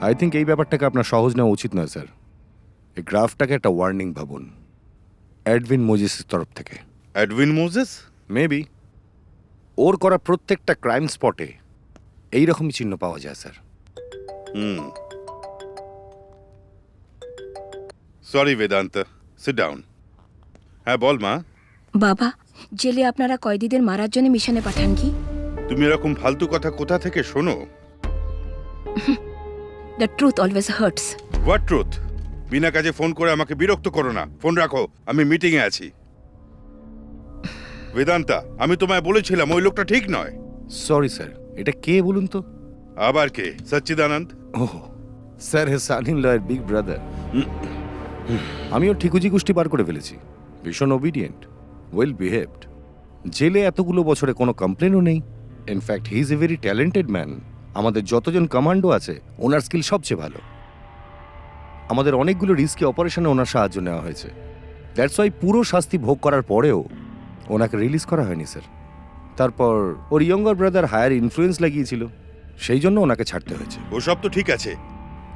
I think এই ব্যাপারটাকে আপনার সহজ নেওয়া উচিত নয় স্যার। এই গ্রাফটাকে একটা ওয়ার্নিং ভাবুন, এডউইন মোজেসের তরফ থেকে। Edwin Moses? মেবি ওর করা প্রত্যেকটা ক্রাইম স্পটে এইরকমই চিহ্ন পাওয়া যায় sir. Sorry Vedanta, sit down. হ্যাঁ বল মা। বাবা, জেলে আপনারা কয়েদিদের মারার জন্য মিশনে পাঠান কি? তুমি এরকম ফালতু কথা কোথা থেকে শোনো? The truth always hurts. What truth? বিনা কাজে ফোন করে আমাকে বিরক্ত করো না। ফোন রাখো, আমি মিটিংয়ে আছি। বেদান্তা, আমি তোমায় বলেছিলাম ওই লোকটা ঠিক নয়। সরি স্যার, এটা কে বলুন তো? আবার কে? Sachchidananda? Oh sir, he son in লয়ের বিগ ব্রাদার। আমিও ঠিকুজি গোষ্ঠী বার করে ফেলেছি। ভীষণ ওবিডিয়েন্ট, ওয়েল বিহেভড। জেলে এতগুলো বছরে কোনো কমপ্লেনও নেই। In fact he is a very talented man. আমাদের যতজন কমান্ডো আছে ওনার স্কিল সবচেয়ে ভালো। আমাদের অনেকগুলো রিস্কি অপারেশনে ওনার সাহায্য নেওয়া হয়েছে। দ্যাটস ওয়াই পুরো শাস্তি ভোগ করার পরেও ওনাকে রিলিজ করা হয়নি স্যার। তারপর ওর ইয়ঙ্গার ব্রাদার হায়ার ইনফ্লুয়েন্স লাগিয়েছিল, সেই জন্য ওনাকে ছাড়তে হয়েছে। ওসব তো ঠিক আছে,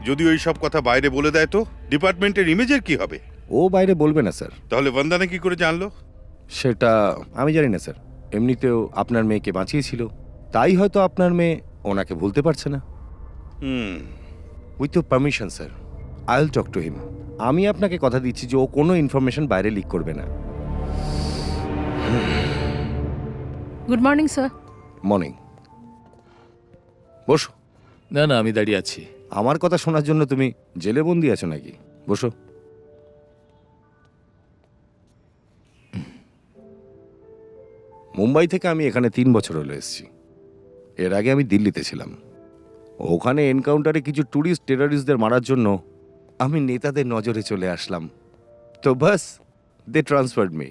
যদি ওই সব কথা বাইরে বলে দেয় তো ডিপার্টমেন্টের ইমেজের কি হবে? ও বাইরে বলবে না স্যার। তাহলে বন্দনা কি করে জানলো? সেটা আমি জানি না স্যার। এমনিতেও আপনার মেয়েকে বাঁচিয়েছিল, তাই হয়তো আপনার মেয়ে ওনাকে ভুলতে পারছে না। With your permission sir, I will talk to him. আমি আপনাকে কথা দিচ্ছি যে ও কোনো ইনফরমেশন বাইরে লিক করবে না। Good morning sir. মর্নিং। বসো। না না, আমি দাঁড়িয়ে আছি। আমার কথা শোনার জন্য তুমি জেলে বন্দি আছো নাকি? বসো। মুম্বাই থেকে আমি এখানে 3 বছর হলো এসেছি। এর আগে আমি দিল্লিতে ছিলাম। ওখানে এনকাউন্টারে কিছু ট্যুরিস্ট টেররিস্টদের মারার জন্য আমি নেতাদের নজরে চলে আসলাম। তো বাস, দে ট্রান্সফার্ড মি।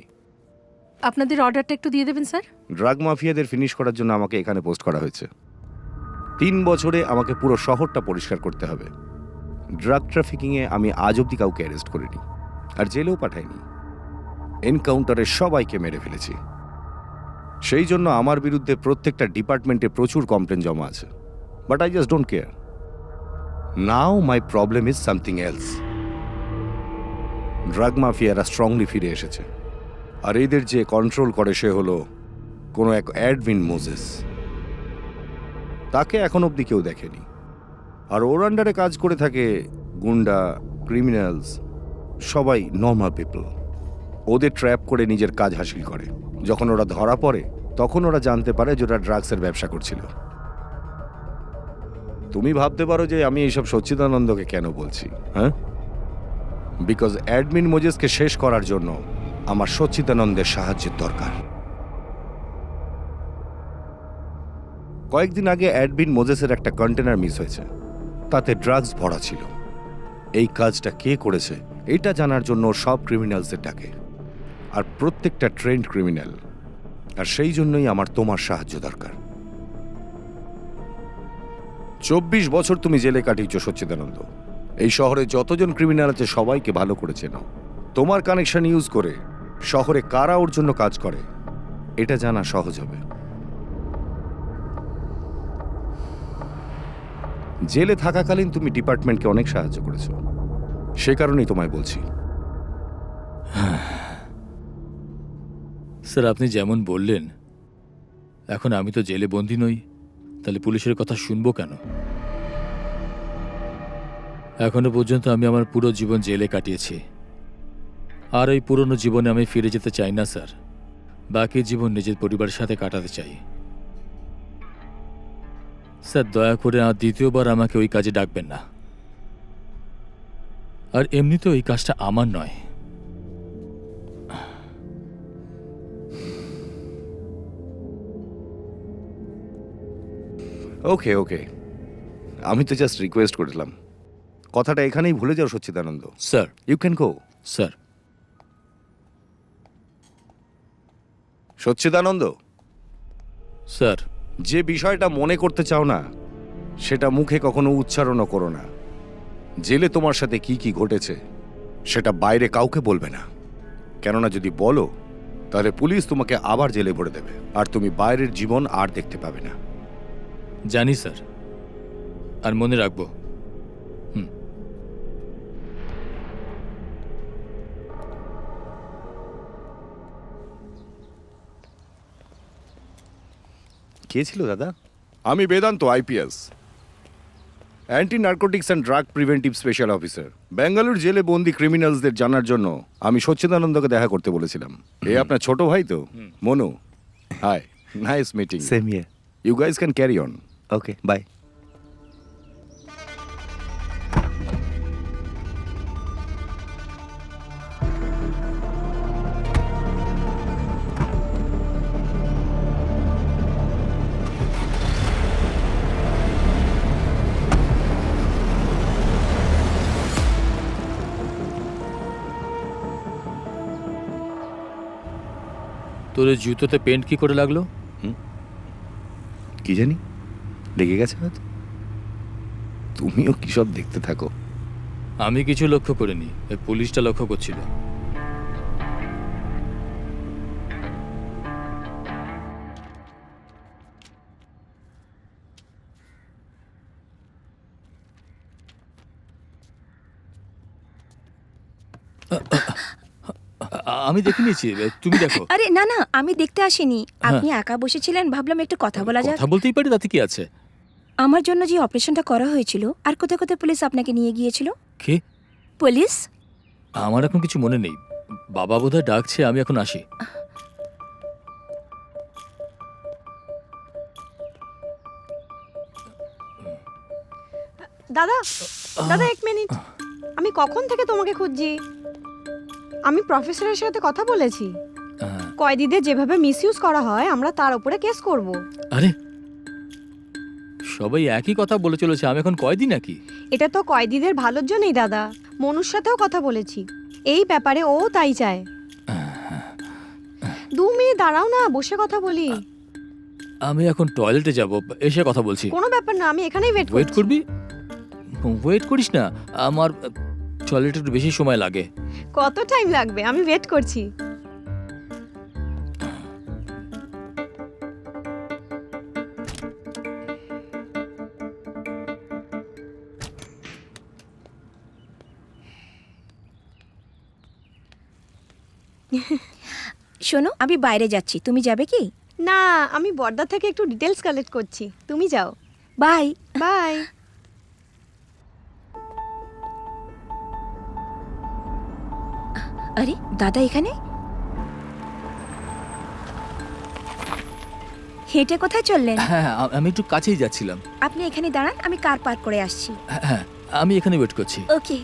আপনাদের অর্ডারটা একটু দিয়ে দেবেন স্যার। ড্রাগ মাফিয়াদের ফিনিশ করার জন্য আমাকে এখানে পোস্ট করা হয়েছে। 3 বছরে আমাকে পুরো শহরটা পরিষ্কার করতে হবে। ড্রাগ ট্রাফিকিংয়ে আমি আজ অব্দি কাউকে অ্যারেস্ট করিনি, আর জেলেও পাঠাইনি। এনকাউন্টারে সবাইকে মেরে ফেলেছি। সেই জন্য আমার বিরুদ্ধে প্রত্যেকটা ডিপার্টমেন্টে প্রচুর কমপ্লেন জমা আছে। But I just don't care. Now my problem is something else. Drug মাফিয়ারা স্ট্রংলি ফিরে এসেছে, আর এদের যে কন্ট্রোল করে সে হলো কোনো এক এডউইন মোজেস। তাকে এখন অবধি কেউ দেখেনি। আর ওর আন্ডারে কাজ করে থাকে গুন্ডা, ক্রিমিনালস, সবাই নর্মাল পিপল। ওদের ট্র্যাপ করে নিজের কাজ হাসিল করে। যখন ওরা ধরা পড়ে তখন ওরা জানতে পারে যে ওরা ড্রাগসের ব্যবসা করছিল। তুমি ভাবতে পারো যে আমি এইসব সচ্চিদানন্দকে কেন বলছি, হ্যাঁ? বিকজ অ্যাডমিন মোজেসকে শেষ করার জন্য আমার সচ্চিদানন্দের সাহায্যের দরকার। কয়েকদিন আগে অ্যাডমিন মোজেসের একটা কন্টেনার মিস হয়েছে, তাতে ড্রাগস ভরা ছিল। এই কাজটা কে করেছে এটা জানার জন্য সব ক্রিমিনালসদের ডাকে, আর প্রত্যেকটা ট্রেন্ড ক্রিমিনাল। আর সেই জন্যই আমার তোমার সাহায্য দরকার। 24 বছর তুমি জেলে কাটিয়েছ সচ্চিদানন্দ। এই শহরে যতজন ক্রিমিনাল আছে সবাইকে ভালো করে চেনো। তোমার কানেকশন ইউজ করে শহরে কারা ওর জন্য কাজ করে এটা জানা সহজ হবে। জেলে থাকাকালীন তুমি ডিপার্টমেন্টকে অনেক সাহায্য করেছো, সে কারণেই তোমায় বলছি। স্যার, আপনি যেমন বললেন, এখন আমি তো জেলে বন্দি নই, তাহলে পুলিশের কথা শুনবো কেন? এখনো পর্যন্ত আমি আমার পুরো জীবন জেলে কাটিয়েছি, আর এই পুরনো জীবনে আমি ফিরে যেতে চাই না স্যার। বাকি জীবন নিজের পরিবারের সাথে কাটাতে চাই। স্যার, দয়া করে আর দ্বিতীয়বার আমাকে ওই কাজে ডাকবেন না। আর এমনিতেও এই কাজটা আমার নয়। ওকে ওকে, আমি তো জাস্ট রিকোয়েস্ট করলাম। কথাটা এখানেই ভুলে যাও Sachchidananda. Sir. You can go. Sir. Sachchidananda, sir. যে বিষয়টা মনে করতে চাও না সেটা মুখে কখনো উচ্চারণও করো না। জেলে তোমার সাথে কি কি ঘটেছে সেটা বাইরে কাউকে বলবে না, কেননা যদি বলো তাহলে পুলিশ তোমাকে আবার জেলে ভরে দেবে, আর তুমি বাইরের জীবন আর দেখতে পাবে না। জানি স্যার, আর মনে রাখবো। কে ছিল দাদা? আমি Vedanta, IPS, anti narcotics and drug preventive special officer. Bengaluru জেলে বন্দি ক্রিমিনালসদের জানার জন্য আমি সচ্চিদানন্দকে দেখা করতে বলেছিলাম। এ আপনার ছোট ভাই তো, Manu. Hi, nice meeting. Same here. You guys can carry on. Okay, bye. তোর এই জুতোতে পেন্ট কি করে লাগলো? কি জানি, লেগে গেছে হয়তো। তুমিও কি সব দেখতে থাকো? আমি কিছু লক্ষ্য করিনি, এই পুলিশটা লক্ষ্য করছিল। আমি দেখে নিয়েছি, তুমি দেখো। আরে না না, আমি দেখতে আসিনি। আপনি একা বসেছিলেন, ভাবলাম একটু কথা বলা যাক। কথা বলতেই পারি, তাতে কি আছে? আমার জন্য যে অপারেশনটা করা হয়েছিল, আর কোথায় কোথায় পুলিশ আপনাকে নিয়ে গিয়েছিল? কে? পুলিশ? আমার এখন কিছু মনে নেই। বাবা বোধহয় ডাকছে, আমি এখন আসি। দাদা দাদা, এক মিনিট। আমি কখন থেকে তোমাকে খুঁজছি। আমি প্রফেসরের সাথে কথা বলেছি। কয়েদিদের যেভাবে মিসইউজ করা হয় আমরা তার উপরে কেস করব। আরে, সবাই একই কথা বলে চলেছে, আমি এখন কয়দি নাকি? এটা তো কয়েদিদের ভালোর জন্যই দাদা। মনুর সাথেও কথা বলেছি এই ব্যাপারে, ও তাই চায়। 2 মিনিট দাঁড়াও না, বসে কথা বলি। আমি এখন টয়লেটে যাব, এসে কথা বলছি। কোনো ব্যাপার না, আমি এখানেই ওয়েট করবি? ওয়েট করিস না, আমার টয়লেটে একটু বেশি সময় লাগে। কত টাইম লাগবে? আমি ওয়েট করছি। শোনো, আমি বাইরে যাচ্ছি, তুমি যাবে কি? না, আমি বর্দা থেকে একটু ডিটেলস কালেক্ট করছি, তুমি যাও। Bye bye. আরে দাদা এখানে? হেঁটে কোথায় চললেন? হ্যাঁ, আমি একটু কাছেই যাচ্ছিলাম। আপনি এখানে দাঁড়ান, আমি কার পার্ক করে আসছি। হ্যাঁ, আমি এখানে ওয়েট করছি। ওকে।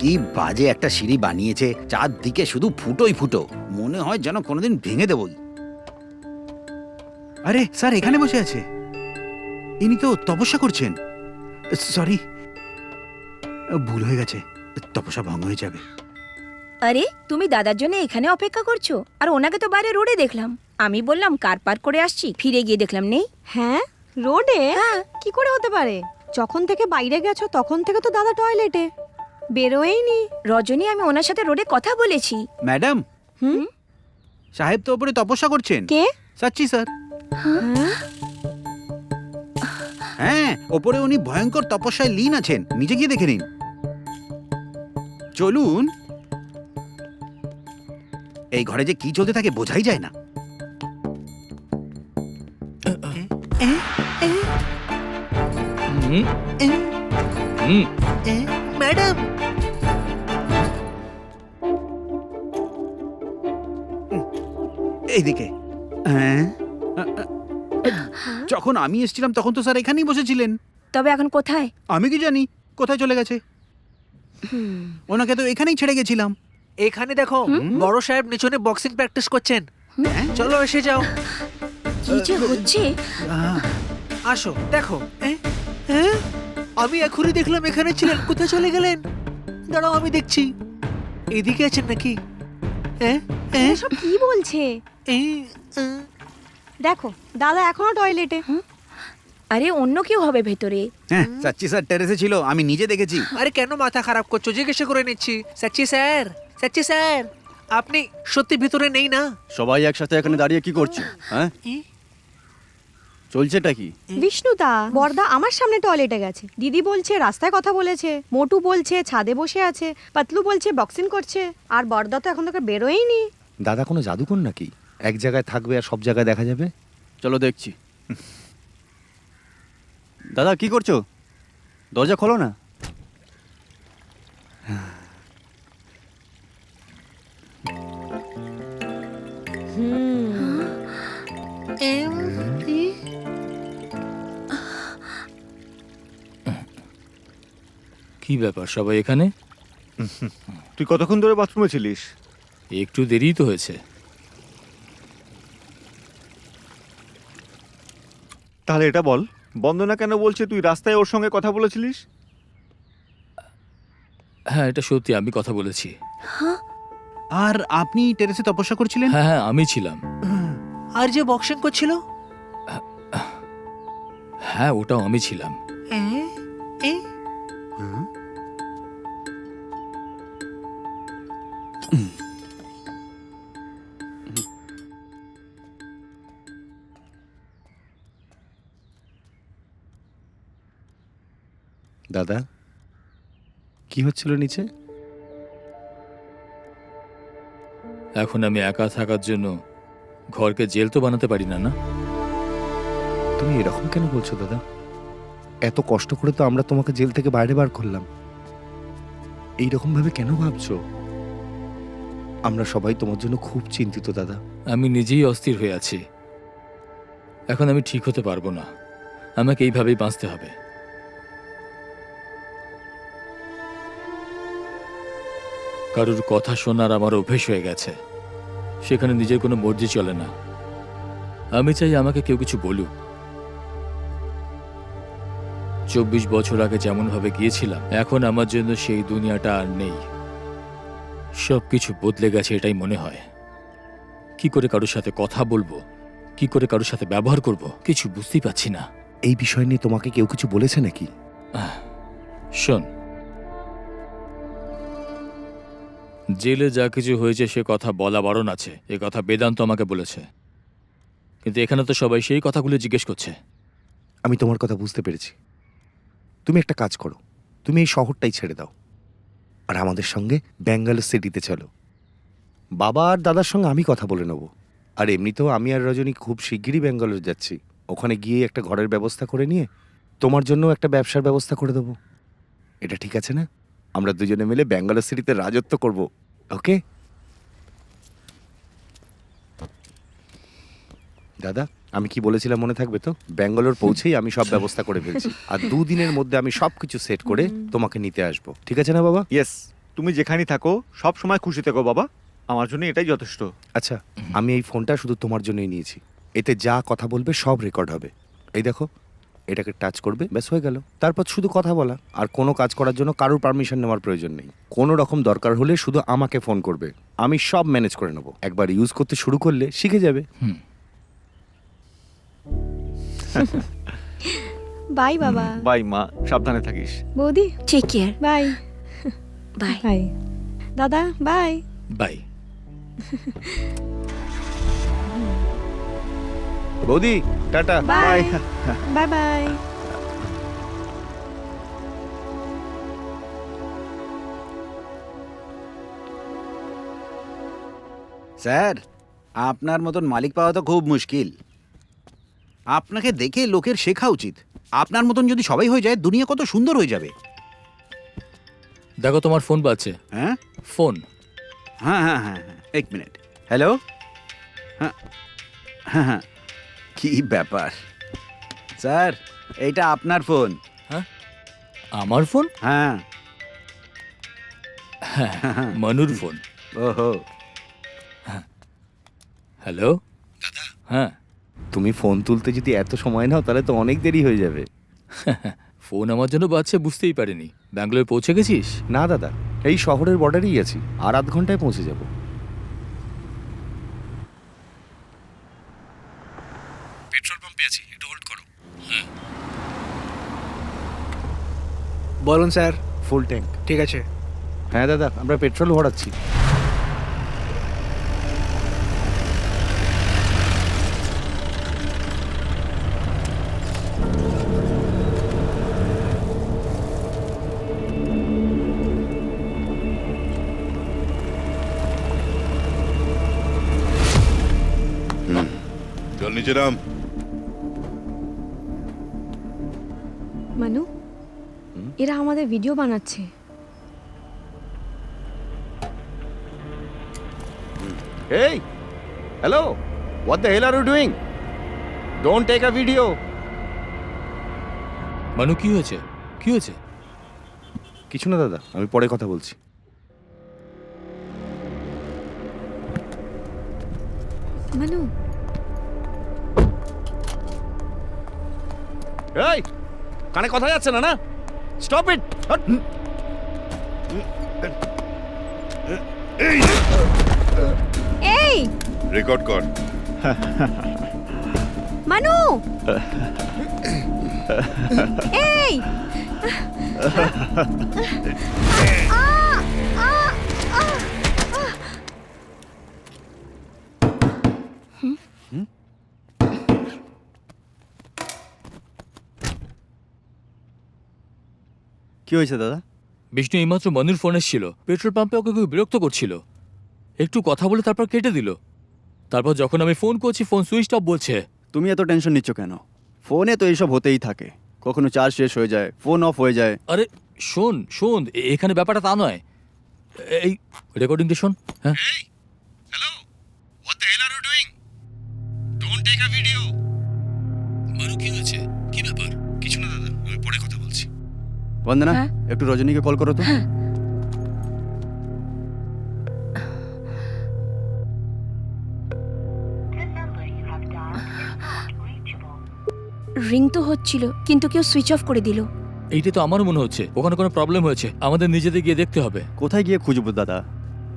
কি বাজে একটা সিঁড়ি বানিয়েছে, চারদিকে শুধু ফুটোই ফুটো, মনে হয় যেন কোনোদিন ভেঙে দেবই। আরে স্যার এখানে বসে আছে, ইনি তো তপস্যা করছেন। সরি, ভুল হয়ে গেছে, তপস্যা ভঙ্গ হয়ে যাবে। আরে তুমি দাদার জন্য এখানে অপেক্ষা করছো, আর ওনাকে তো বাইরে রোডে দেখলাম। আমি বললাম কার পার্ক করে আসছি, ফিরে গিয়ে দেখলাম নেই। হ্যাঁ রোডে? হ্যাঁ। কি করে হতে পারে? যখন থেকে বাইরে গেছো তখন থেকে তো দাদা টয়লেটে, বেরোয়নি। রজনী, আমি ওনার সাথে রোডে কথা বলেছি। ম্যাডাম, হুম? সাহেব তো ওপরে তপস্যা করছেন। কে? সাচ্চি স্যার। হ্যাঁ, ওপরে উনি ভয়ঙ্কর তপস্যায় লীন আছেন, নিজে গিয়ে দেখে নিন। চলুন। এই ঘরে যে কি চলতে থাকে বোঝাই যায় না। ম্যাডাম, এইদিকে। হ্যাঁ, যখন আমি এসেছিলাম তখন তো স্যার এখানেই বসেছিলেন। তবে এখন কোথায়? আমি কি জানি কোথায় চলে গেছে। ওনাকে তো এখানেই ছেড়ে গেছিলাম। এখানে দেখো, বড় সাহেব নিচনে বক্সিং প্র্যাকটিস করছেন। চলো এসে যাও, কি যে হচ্ছে? আসো দেখো। আমি এখনই দেখলাম এখানে ছিলেন, কোথায় চলে গেলেন? দাঁড়াও আমি দেখছি, এদিকে আছেন নাকি? সব কি বলছে? দেখো দাদা এখনো টয়লেটে। আরে অন্য কেউ হবে ভেতরে। হ্যাঁ, সাচ্চি স্যার টেরেসে ছিল, আমি নিজে দেখেছি। আরে কেন মাথা খারাপ করছো? জিজ্ঞাসা করে নিচ্ছি। সচ্চি স্যার, সচ্চি স্যার, আপনি সত্যি ভিতরে নেই না? সবাই একসাথে এখানে দাঁড়িয়ে কি করছো? হ্যাঁ, চলছেটা কি? বিষ্ণুদা, বর্দা আমার সামনে টয়লেটে গেছে, দিদি বলছে রাস্তায় কথা বলেছে, মোটু বলছে ছাদে বসে আছে, পাতলু বলছে বক্সিং করছে, আর বর্দা তো এখন থেকে বেরোয়নি। দাদা কোনো জাদুকর নাকি? এক জায়গায় থাকবে আর সব জায়গায় দেখা যাবে? চলো দেখছি। দাদা কি করছো? দরজা খোলো না। কি ব্যাপার, সবাই এখানে? তুই কতক্ষণ ধরে বাথরুমে ছিলিস? একটু দেরিই তো হয়েছে। তাহলে এটা বল, বন্দনা কেন বলছে তুই রাস্তায় ওর সঙ্গে কথা বলেছিলিস? হ্যাঁ, এটা সত্যি, আমি কথা বলেছি। আর আপনি টেরেসে তপস্যা করছিলেন? হ্যাঁ হ্যাঁ, আমি ছিলাম। আর যে বক্সিং করছিল? হ্যাঁ, ওটাও আমি ছিলাম। দাদা, কি হচ্ছিল নিচে? এখন আমি একা থাকার জন্য ঘরকে জেল তো বানাতে পারি না, না? তুমি এরকম কেন বলছো দাদা? এত কষ্ট করে তো আমরা তোমাকে জেল থেকে বাইরে বার করলাম, এইরকম ভাবে কেন ভাবছো? আমরা সবাই তোমার জন্য খুব চিন্তিত দাদা। আমি নিজেই অস্থির হয়ে আছি। এখন আমি ঠিক হতে পারবো না, আমাকে এইভাবেই বাঁচতে হবে। কারোর কথা শোনার আমার অভ্যেস হয়ে গেছে, সেখানে নিজের কোনো মর্জি চলে না। আমি চাই আমাকে কেউ কিছু বলুক। 24 বছর আগে যেমন ভাবে গিয়েছিলাম, এখন আমার জন্য সেই দুনিয়াটা আর নেই। সবকিছু বদলে গেছে, এটাই মনে হয়। কি করে কারোর সাথে কথা বলবো, কি করে কারোর সাথে ব্যবহার করব, কিছু বুঝতেই পারছি না। এই বিষয় নিয়ে তোমাকে কেউ কিছু বলেছে নাকি? শোন, জেলে যা কিছু হয়েছে সে কথা বলা বারণ আছে, এ কথা বেদান্ত আমাকে বলেছে। কিন্তু এখানে তো সবাই সেই কথাগুলো জিজ্ঞেস করছে। আমি তোমার কথা বুঝতে পেরেছি। তুমি একটা কাজ করো, তুমি এই শহরটাই ছেড়ে দাও আর আমাদের সঙ্গে ব্যাঙ্গালোর সিটিতে চলো। বাবা আর দাদার সঙ্গে আমি কথা বলে নেব। আর এমনিতেও আমি আর রজনী খুব শিগগিরই ব্যাঙ্গালোর যাচ্ছি। ওখানে গিয়ে একটা ঘরের ব্যবস্থা করে নিয়ে তোমার জন্য একটা ব্যবসার ব্যবস্থা করে দেবো। এটা ঠিক আছে না? আমরা দুজনে মিলে ব্যাঙ্গালোর সিটিতে রাজত্ব করব, ওকে? দাদা, আমি কি বলেছিলাম মনে থাকবে তো? ব্যাঙ্গালোর পৌঁছেই আমি সব ব্যবস্থা করে ফেলছি, আর 2 দিনের মধ্যে আমি সবকিছু সেট করে তোমাকে নিতে আসবো। ঠিক আছে না বাবা? ইয়েস, তুমি যেখানেই থাকো সব সময় খুশি থেকো বাবা, আমার জন্য এটাই যথেষ্ট। আচ্ছা, আমি এই ফোনটা শুধু তোমার জন্যই নিয়েছি। এতে যা কথা বলবে সব রেকর্ড হবে। এই দেখো, এটাকে টাচ করবে, ব্যাস হয়ে গেল। তারপর শুধু কথা বলা, আর কোনো কাজ করার জন্য কারোর পারমিশন নেওয়ার প্রয়োজন নেই। কোনো রকম দরকার হলে শুধু আমাকে ফোন করবে, আমি সব ম্যানেজ করে নেবো। একবার ইউজ করতে শুরু করলে শিখে যাবে। বাই বাবা। বাই মা, সাবধানে থাকিস। বৌদি take care. Bye. Bye. Bye দাদা, বাই। বাই। বৌদি টাটা। Bye bye bye. স্যার, আপনার মতন মালিক পাওয়া তো খুব মুশকিল। আপনাকে দেখে লোকের শেখা উচিত। আপনার মতন যদি সবাই হয়ে যায়, দুনিয়া কত সুন্দর হয়ে যাবে। দেখো তোমার ফোন বাজছে। হ্যাঁ ফোন। হ্যাঁ হ্যাঁ হ্যাঁ হ্যাঁ, এক মিনিট। হ্যালো। হ্যাঁ হ্যাঁ হ্যাঁ, কি ব্যাপার স্যার? এইটা আপনার ফোন। হ্যাঁ, আমার ফোন? হ্যাঁ। মনুর ফোন। ওহো। হ্যালো দাদা। হ্যাঁ, তুমি ফোন তুলতে যদি এত সময় নাও তাহলে তো অনেক দেরি হয়ে যাবে। ফোন আমার জন্য বাজছে বুঝতেই পারিনি। ব্যাঙ্গালোর পৌঁছে গেছিস? না দাদা, এই শহরের বর্ডারেই আছি, আর আধ ঘন্টায় পৌঁছে যাব। পেট্রোল পাম্পে আছি, একটু হোল্ড করো। বলুন স্যার। Full tank. ঠিক আছে। হ্যাঁ দাদা, আমরা পেট্রোল ভরাচ্ছি। চল নিচে নাম। মানু, এরা আমাদের ভিডিও বানাচ্ছে। Hey! Hello! What the hell are you doing? Don't take a video! মানু, কি হয়েছে? কি হয়েছে? কিছু না দাদা, আমি পরে কথা বলছি। মানু, এই, কানে কথা যাচ্ছে না? Stop it! এই রেকর্ড কর। মানু, এই কি হয়েছে দাদা? বিষ্ণু এইমাত্র মনুর ফোন এসেছিল। পেট্রোল পাম্পে ওকে খুব বিরক্ত করছিল। একটু কথা বলে তারপর কেটে দিল। তারপর যখন আমি ফোন করছি, ফোন সুইচ অফ বলছে। তুমি এত টেনশন নিচ্ছ কেন? ফোনে তো এইসব হতেই থাকে, কখনো চার্জ শেষ হয়ে যায়, ফোন অফ হয়ে যায়। আরে শোন শোন, এখানে ব্যাপারটা তা নয়। এই রেকর্ডিংটা শোন। হ্যাঁ, hello! What the hell are you doing? Don't take a video! মানু, কি হয়েছে? কি ব্যাপার? কিছু না দাদা, আমি পরে কথা বলছি। বন্দনা, হ্যাঁ? একটু রজনীকে কল করো তো। রিং তো হচ্ছিল, কিন্তু কেউ সুইচ অফ করে দিল। এইটা তো আমারও মনে হচ্ছে ওখানে কোনো প্রবলেম হয়েছে। আমাদের নিজেদের গিয়ে দেখতে হবে। কোথায় গিয়ে খুঁজবো দাদা?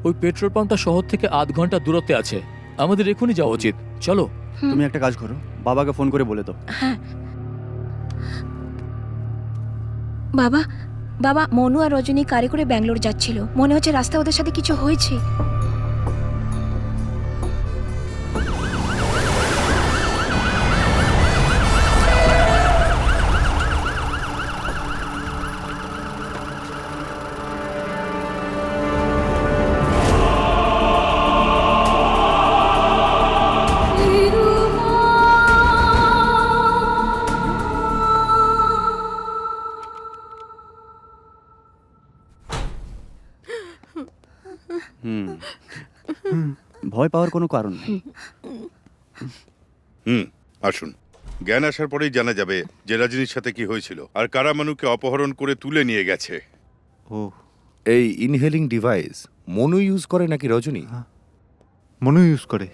ওই পেট্রোল পাম্পটা শহর থেকে আধ ঘন্টা দূরত্বে আছে। আমাদের এখনই যাওয়া উচিত। চলো। তুমি একটা কাজ করো, বাবাকে ফোন করে বলে দাও। হ্যাঁ বাবা, বাবা, মনু আর রজনী কারে করে ব্যাঙ্গালোর যাচ্ছিল। মনে হচ্ছে রাস্তা ওদের সাথে কিছু হয়েছে। ভয় পাওয়ার কোনো কারণ নেই। আসুন। জ্ঞান আসার পরেই জানা যাবে যে রজনীর সাথে কি হয়েছিল আর কারা মানুকে অপহরণ করে তুলে নিয়ে গেছে। ও, এই ইনহেলিং ডিভাইস মনু ইউজ করে নাকি রজনী? মনে ইউজ করে।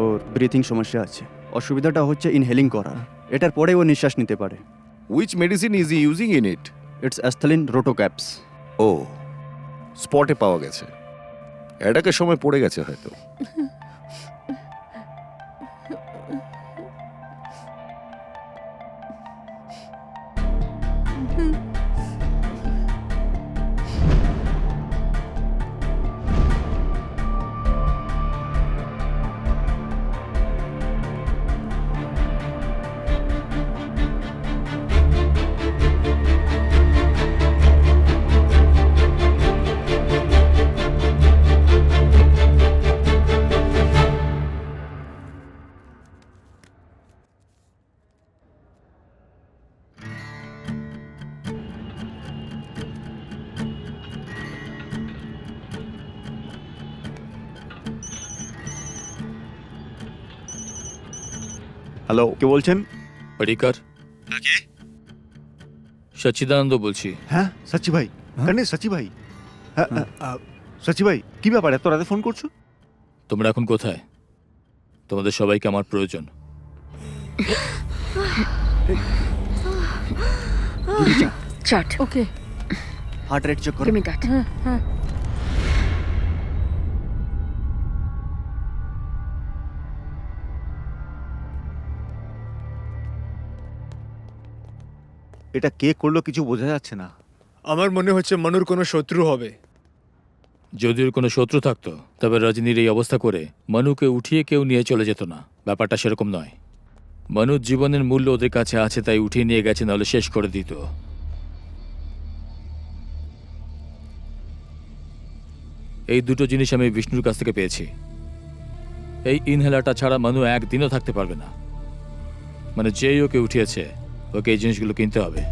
ওর ব্রিথিং সমস্যা আছে, অসুবিধাটা হচ্ছে ইনহেলিং করার। এটার পরে ও নিঃশ্বাস নিতে পারে। Which medicine is he using in it? It's Asthalin Rotocaps. ও, স্পটে পাওয়া গেছে, অ্যাটাকের সময় পড়ে গেছে হয়তো। হ্যালো, কে বলছেন? পরিকর, সচ্চিদানন্দ বলছি। হ্যাঁ সচ্চি ভাই, কেন সচ্চি ভাই? হ্যাঁ সচ্চি ভাই, কি ব্যাপার এত রাতে ফোন করছো? তোমরা এখন কোথায়? তোমাদের সবাইকে আমার প্রয়োজন। চাট ওকে, হার্ট রেট চেক করো। give me that. এটা কে করলো কিছু বোঝা যাচ্ছে না। আমার মনে হচ্ছে মনুর কোনো শত্রু হবে। যদি ওর কোনো শত্রু থাকতো তবে রজনীর এই অবস্থা করে মনুকে উঠিয়ে কেউ নিয়ে চলে যেত না। ব্যাপারটা সেরকম নয়। মনুর জীবনের মূল্য ওদের কাছে আছে, তাই উঠিয়ে নিয়ে গেছে, নাহলে শেষ করে দিত। এই দুটো জিনিস আমি বিষ্ণুর কাছ থেকে পেয়েছি। এই ইনহেলারটা ছাড়া মনু একদিনও থাকতে পারবে না। মানে যেই ওকে উঠিয়েছে ওকে এই জিনিসগুলো কিনতে হবে।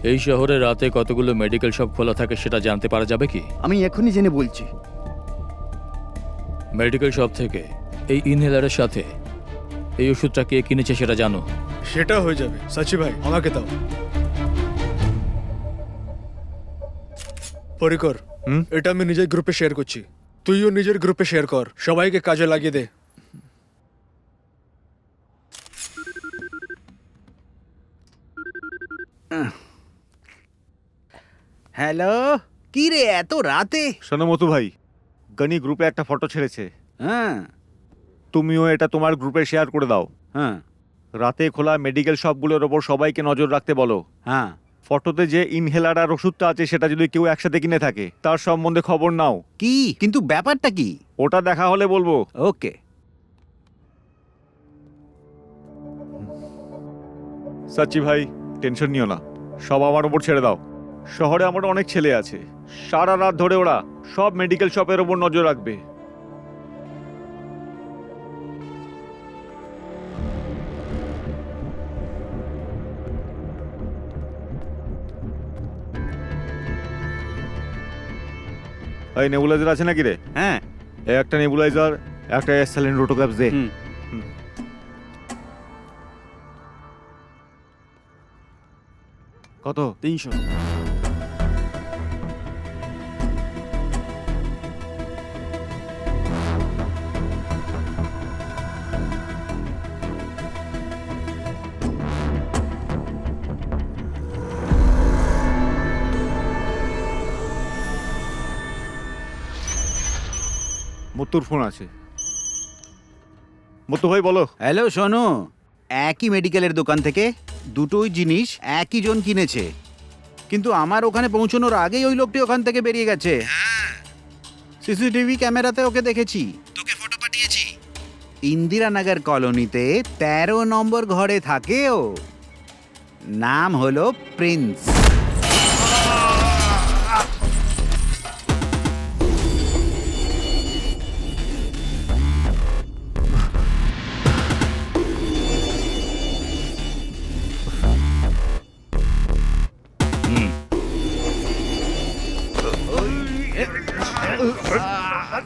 এই শহরে রাতে কতগুলো মেডিকেল শপ খোলা থাকে সেটা জানতে পারা যাবে কি? আমি এখনই জেনে বলছি। মেডিকেল শপ থেকে এই ইনহেলারের সাথে এই ওষুধটা কে কিনেছে সেটা জানো? সেটা হয়ে যাবে। সচ্চি ভাই, আমাকে দাও। পরিকর, এটা আমি নিজের গ্রুপে শেয়ার করছি, তুইও নিজের গ্রুপে শেয়ার কর, সবাইকে কাজে লাগিয়ে দে। হ্যালো, কি রে এত রাতে? শোনো মতু ভাই, গনি গ্রুপে একটা ফটো ছেড়েছে, হ্যাঁ তুমিও এটা তোমার গ্রুপে শেয়ার করে দাও। হ্যাঁ রাতে খোলা মেডিকেল শপগুলোর ওপর সবাইকে নজর রাখতে বলো। হ্যাঁ। ফটোতে যে ইনহেলার আর ওষুধটা আছে সেটা যদি কেউ একসাথে কিনে থাকে তার সম্বন্ধে খবর নাও। কি কিন্তু ব্যাপারটা কি? ওটা দেখা হলে বলবো। ওকে। সচ্চি ভাই, টেনশন নিও না, সব আমার ওপর ছেড়ে দাও। শহরে আমার অনেক ছেলে আছে, সারা রাত ধরে ওরা সব মেডিকেল শপের ওপর নজর রাখবে। এই নেবুলাইজার আছে নাকি রে? হ্যাঁ। একটা নেবুলাইজার, একটা অ্যাস্থলিন রোটোক্যাপস দে। কত? 300। মুত্তুর ফোন আছে। মুত্তু ভাই বলো। হ্যালো, শোনো, একই মেডিকেলের দোকান থেকে দুটোই জিনিস একই জন কিনেছে, কিন্তু আমার ওখানে পৌঁছানোর আগেই ওই লোকটি ওখান থেকে বেরিয়ে গেছে। সিসিটিভি ক্যামেরাতে ওকে দেখেছি। তোকে ফটো পাঠিয়েছি। ইন্দিরানগর কলোনিতে 13 নম্বর ঘরে থাকে ও। নাম হলো প্রিন্স।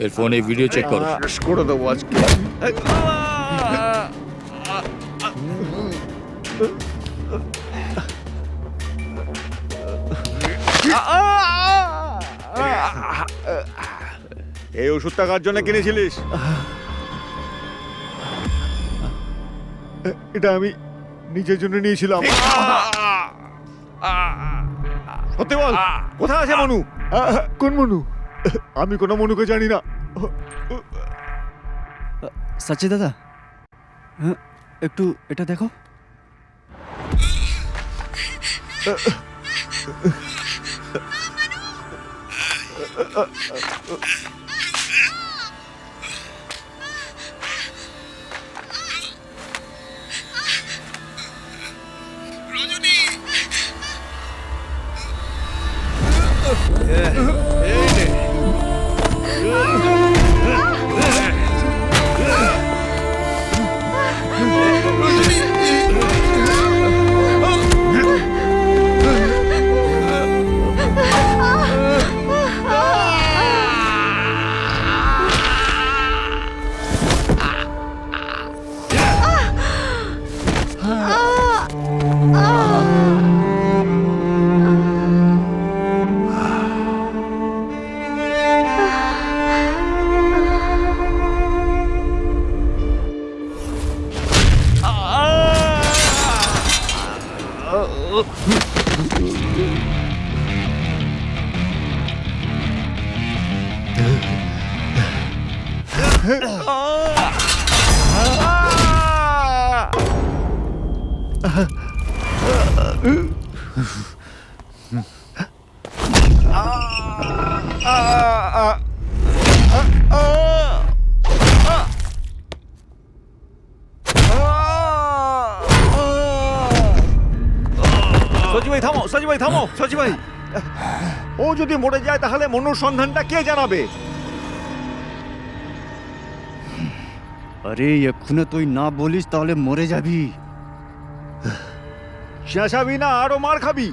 এর ফোনে ভিডিও চেক করো। করে দেবো আজকে। এই ওষুধটা কার জন্য কিনেছিলিস? এটা আমি নিজের জন্য নিয়েছিলাম। সত্যি বল, কোথায় আছে মনু? কোন মনু? আমি কোনো মনুকে জানি না। সচ্চি দাদা, হ্যাঁ একটু এটা দেখো। সজি ভাই থামো, সজি ভাই থামো, সজি ভাই। ও যদি মরে যায় তাহলে মনুর সন্ধানটা কে জানাবে? আরে এক্ষুনি তুই না বলিস তাহলে মরে যাবি। চেঁচাবি না, আরো মার খাবি।